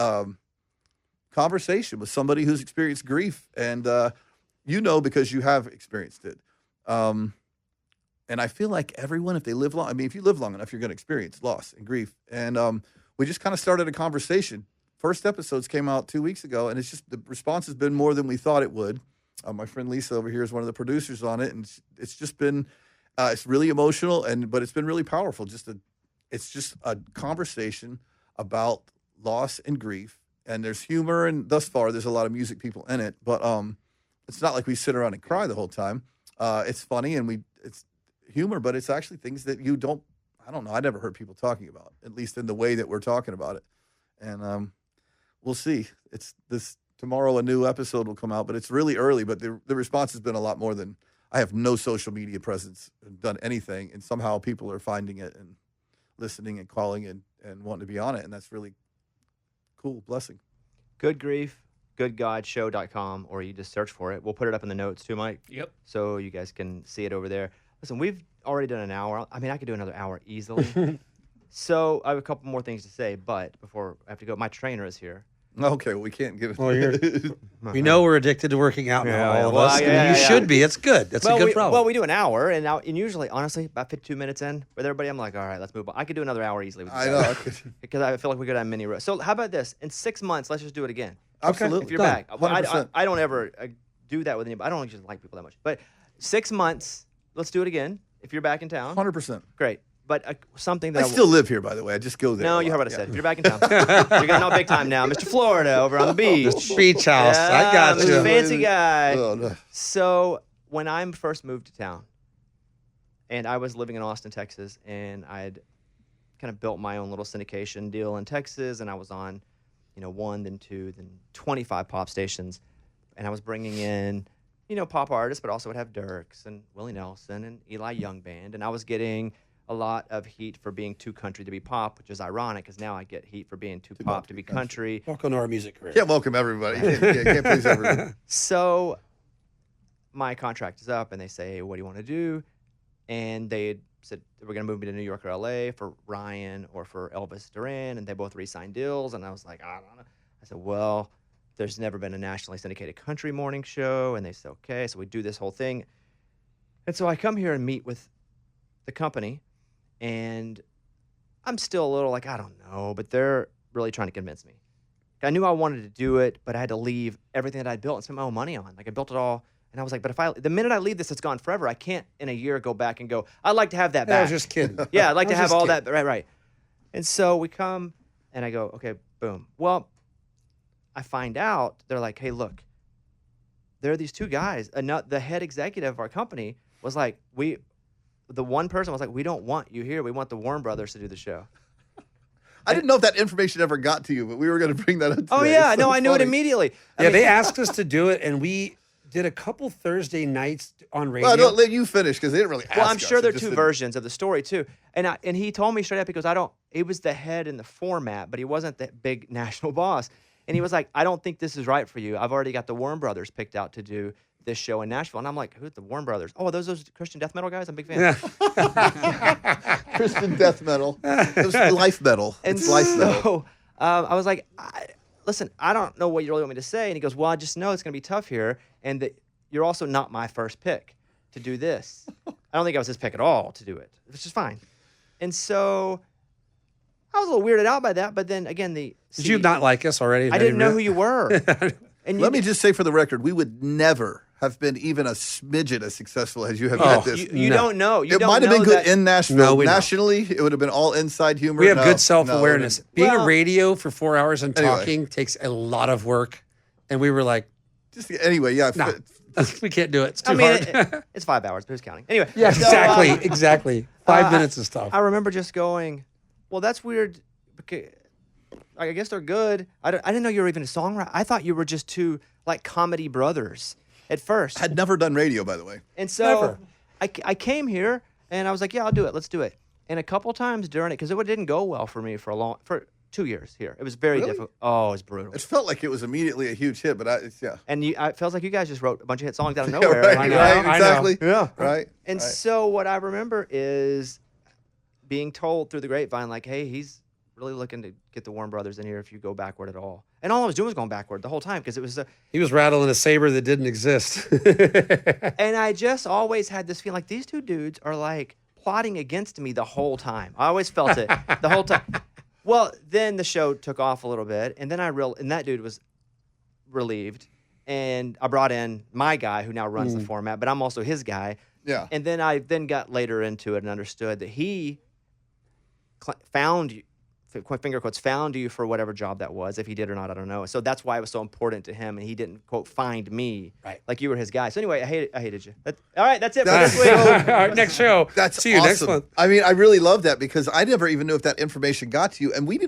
conversation with somebody who's experienced grief. And because you have experienced it. And I feel like everyone, if they live long, if you live long enough, you're going to experience loss and grief. And we just kind of started a conversation. First episodes came out 2 weeks ago, and it's just the response has been more than we thought it would. My friend Lisa over here is one of the producers on it, and it's just been it's really emotional, but it's been really powerful. It's just a conversation about loss and grief, and there's humor, and thus far there's a lot of music people in it, but it's not like we sit around and cry the whole time. It's funny and it's humor, but it's actually things that I don't know. I never heard people talking about, at least in the way that we're talking about it, and we'll see. It's this tomorrow. A new episode will come out, but it's really early. But the response has been a lot more than I have. No social media presence, done anything, and somehow people are finding it and listening and calling and wanting to be on it, and that's really cool. Blessing. Good Grief, goodgodshow.com, or you just search for it. We'll put it up in the notes too, Mike. Yep. So you guys can see it over there. Listen, we've already done an hour. I could do another hour easily. So I have a couple more things to say, but before I have to go, my trainer is here. Okay, well, we can't give it. Well, we know we're addicted to working out now, all of well, us. yeah, and you yeah. should be. It's good. That's a good problem. Well, we do an hour, and usually, honestly, about 52 minutes in with everybody, I'm like, all right, let's move on. I could do another hour easily with you I guys. know. Because I feel like we could have many rows. So how about this? In 6 months, let's just do it again. Absolutely. If you're Done. back. Well, 100%. I don't ever do that with anybody. I don't just like people that much. But 6 months, let's do it again. If you're back in town, 100%. great. But something that I still live here, by the way. I just go there. No, a you lot. heard what I said. If you're back in town, you're getting all big time now. Mr. Florida over on the beach. Beach house. I got Mr. you. Fancy guy. Oh, no. So when I first moved to town, and I was living in Austin, Texas, and I'd kind of built my own little syndication deal in Texas, and I was on, 1, then 2, then 25 pop stations, and I was bringing in, pop artists, but also would have Dirks and Willie Nelson and Eli Young Band, and I was getting a lot of heat for being too country to be pop, which is ironic because now I get heat for being too pop to be country. Welcome to our music career. Can't welcome everybody. Can't please everybody. So my contract is up, and they say, hey, what do you want to do? And they said, we're going to move me to New York or LA for Ryan or for Elvis Duran, and they both re-signed deals. And I was like, I don't know. I said, well, there's never been a nationally syndicated country morning show. And they said, okay. So we do this whole thing. And so I come here and meet with the company, and I'm still a little like, I don't know, but they're really trying to convince me. I knew I wanted to do it, but I had to leave everything that I'd built and spend my own money on. Like I built it all. And I was like, but the minute I leave this, it's gone forever. I can't in a year go back and go, I'd like to have that Yeah, I back. was just kidding. Yeah, I'd like I to was have just all kidding. that. Right. And so we come and I go, okay, boom. Well, I find out they're like, hey, look, there are these two guys. And the head executive of our company was like, the one person was like, we don't want you here. We want the Warren Brothers to do the show. I didn't know if that information ever got to you, but we were going to bring that up today. Oh, yeah. It's so No, I knew it funny. immediately. I Yeah, mean, they asked us to do it, and we did a couple Thursday nights on radio. Well, don't let you finish because they didn't really ask Well, I'm us. sure It there are just two didn't- versions of the story too, and he told me straight up because he was the head in the format, but he wasn't the big national boss, and he was like, I don't think this is right for you. I've already got the Warren Brothers picked out to do this show in Nashville, and I'm like, who's the Warren Brothers? Oh, are those Christian death metal guys? I'm a big fan. Christian death metal. It was life metal. And It's life metal. so I was like, listen, I don't know what you really want me to say, and he goes, well, I just know it's going to be tough here, and that you're also not my first pick to do this. I don't think I was his pick at all to do it, which is fine. And so I was a little weirded out by that, but then again, Did you not like us already? I didn't know who you were. And Let me just say for the record, we would never have been even a smidget as successful as you have been Oh, at this. you No. don't know. You It don't might have been know good that- in Nashville. No, we don't. Nationally, it would have been all inside humor. We have No, good self-awareness. no, Being Well- a radio for 4 hours and Anyway. talking takes a lot of work, and we were like, anyway, yeah. nah, we can't do it. It's too I mean, hard. it's 5 hours, but who's counting? Anyway. Yeah, so, exactly. 5 minutes is tough. I remember just going, well, that's weird. Because I guess they're good. I didn't know you were even a songwriter. I thought you were just two like comedy brothers at first. Had never done radio, by the way. And so Never. I came here and I was like, yeah, I'll do it. Let's do it. And a couple times during it, because it didn't go well for me for 2 years here. It was very Really? difficult. Oh, it was brutal. It felt like it was immediately a huge hit, but yeah. And it feels like you guys just wrote a bunch of hit songs out of Yeah, nowhere. right, I know, right, I know. exactly. Yeah. Right. And right. so what I remember is being told through the grapevine, like, hey, he's really looking to get the Warren Brothers in here if you go backward at all. And all I was doing was going backward the whole time because it was He was rattling a saber that didn't exist. and I just always had this feeling like these two dudes are like plotting against me the whole time. I always felt it the whole time. Well, then the show took off a little bit, and then and that dude was relieved, and I brought in my guy who now runs the format, but I'm also his guy. Yeah. And then I got later into it and understood that he found you, finger quotes, found you for whatever job that was. If he did or not, I don't know. So that's why it was so important to him, and he didn't, quote, find me. Right. Like you were his guy. So anyway, I hated you. All right, that's it for That's this week. All right, next show. That's See you awesome. next month. I mean, I really love that because I never even knew if that information got to you. And we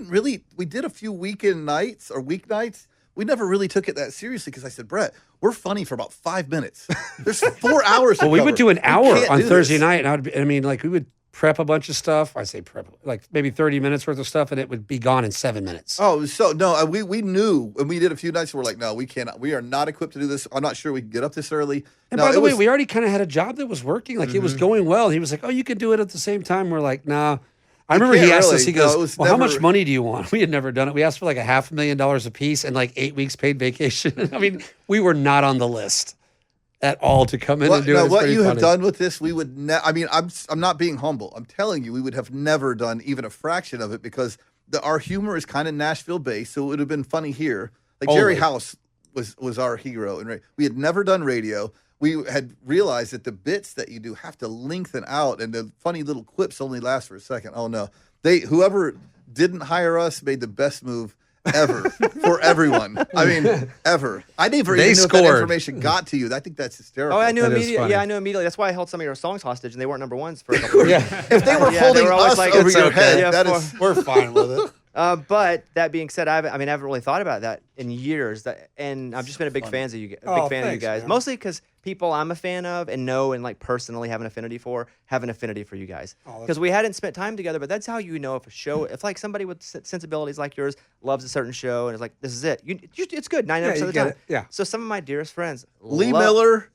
did a few weekend nights or weeknights. We never really took it that seriously because I said, Brett, we're funny for about 5 minutes. There's 4 hours. to Well, we cover. would do an hour can't on do Thursday this. night, and we would prep a bunch of stuff. I say prep, like maybe 30 minutes worth of stuff, and it would be gone in 7 minutes. Oh, so no, we knew when we did a few nights. We're like, no, we cannot. We are not equipped to do this. I'm not sure we can get up this early. And No, by the it way, was- we already kind of had a job that was working. Like it was going well. He was like, oh, you can do it at the same time. We're like, nah, I remember he can't asked really. us, he No, goes, it was well, how never- much money do you want? We had never done it. We asked for like $500,000 a piece and like 8 weeks paid vacation. I mean, we were not on the list at all to come in and do it. It's what pretty you have funny. done with this, we would I mean, I'm not being humble. I'm telling you, we would have never done even a fraction of it because our humor is kind of Nashville based, so it would have been funny here. Like Jerry Only. House was our hero, and we had never done radio. We had realized that the bits that you do have to lengthen out, and the funny little quips only last for a second. Oh no, whoever didn't hire us made the best move ever for everyone. I mean, ever. I never They even knew if that scored. information got to you. I think that's hysterical. Oh, I knew That is immediately. funny. Yeah, I knew immediately. That's why I held some of your songs hostage, and they weren't number ones for a couple of years. Yeah. If they were Yeah, they holding were always us like, over it's your okay. head, Yeah, that is. We're fine with it. But that being said, I haven't really thought about that in years. And I've just been a big fan of you. Oh, Big fan of you thanks, guys. man. Mostly because people I'm a fan of and know and like personally have an affinity for have an affinity for you guys. Oh, that's Because we hadn't spent time together, but that's how you know if a show, if like somebody with sensibilities like yours loves a certain show and is like, this is it. It's good 99% you of the get time. it. Yeah. So some of my dearest friends, Lee Miller,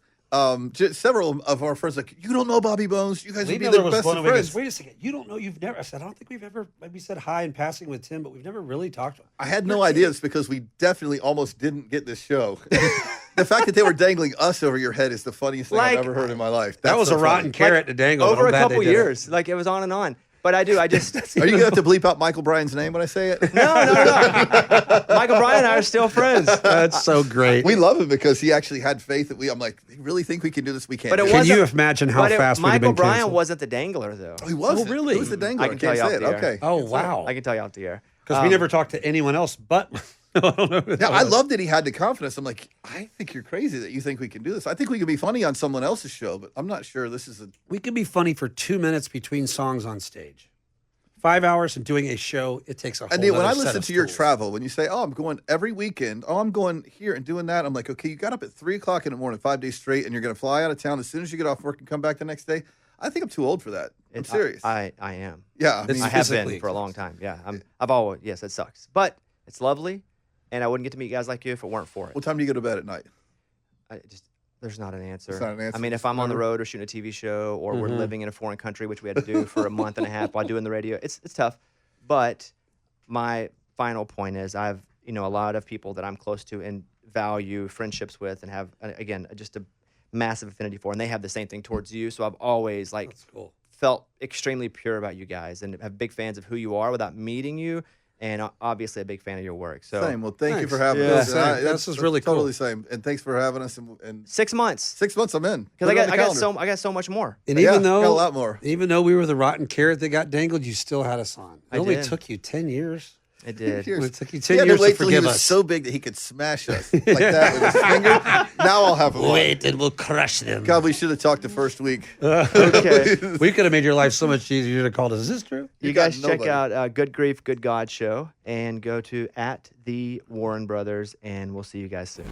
several of our friends, like, you don't know Bobby Bones. You guys Lee would be Miller the was best blown of away. He friends. goes, wait a second. You don't know. You've never. I said, I don't think we've ever. Maybe said hi in passing with Tim, but we've never really talked. I had no idea. It's because we definitely almost didn't get this show. The fact that they were dangling us over your head is the funniest thing Like- I've ever heard in my life. That That's was so a rotten funny. carrot to dangle. but over I'm a glad they couple did it. years. Like it was on and on. But I just. Are you going to have to bleep out Michael Bryan's name when I say it? No. Michael Bryan and I are still friends. That's so great. We love him because he actually had faith that I'm like, they really think we can do this? We can't. But it do Can wasn't- you imagine how But fast we'd have Michael been Bryan canceled? wasn't the dangler, though. He wasn't. Oh, really? Who's the dangler? I can tell can't you say off it. the air. Okay. Oh, wow. I can tell you off the air. Because we never talked to anyone else but. I don't know who that Yeah, I was. love that he had the confidence. I'm like, I think you're crazy that you think we can do this. I think we can be funny on someone else's show, but I'm not sure this is a. We could be funny for 2 minutes between songs on stage. 5 hours and doing a show, it takes a whole And then when I other set listen of to your tools. travel, when you say, "Oh, I'm going every weekend," "Oh, I'm going here and doing that," I'm like, "Okay, you got up at 3:00 in the morning, 5 days straight, and you're going to fly out of town as soon as you get off work and come back the next day." I think I'm too old for that. I'm serious. I am. Yeah, It's- I have been physically for a long time. Yeah, I've always. Yes, it sucks, but it's lovely, and I wouldn't get to meet guys like you if it weren't for it. what time do you go to bed at night? There's not an answer. not an answer. I mean, if I'm on the road or shooting a TV show, or we're living in a foreign country, which we had to do for a month and a half while doing the radio, it's tough. But my final point is, I've a lot of people that I'm close to and value friendships with, and have again just a massive affinity for, and they have the same thing towards you. So I've always That's cool. felt extremely pure about you guys, and have big fans of who you are without meeting you, and obviously a big fan of your work. So Same. Well, thank you Thanks. for having Yeah. us. Same. And This is really cool. Totally same. And thanks for having us. And 6 months, 6 months, I'm in. because Put it on the calendar. I got so much more. And Yeah, even though got a lot more. Even though we were the rotten carrot that got dangled, you still had us on. It I only did. took you 10 years. It did. Years. It took you He 10 had years to wait to till he forgive was us. so big that he could smash us like that with his finger. Now I'll have him. on. and we'll crush them. God, we should have talked the first week. Okay. We could have made your life so much easier. You'd have called us. Is this true? You got guys check nobody. out Good Grief, Good God show, and go to @the Warren Brothers, and we'll see you guys soon.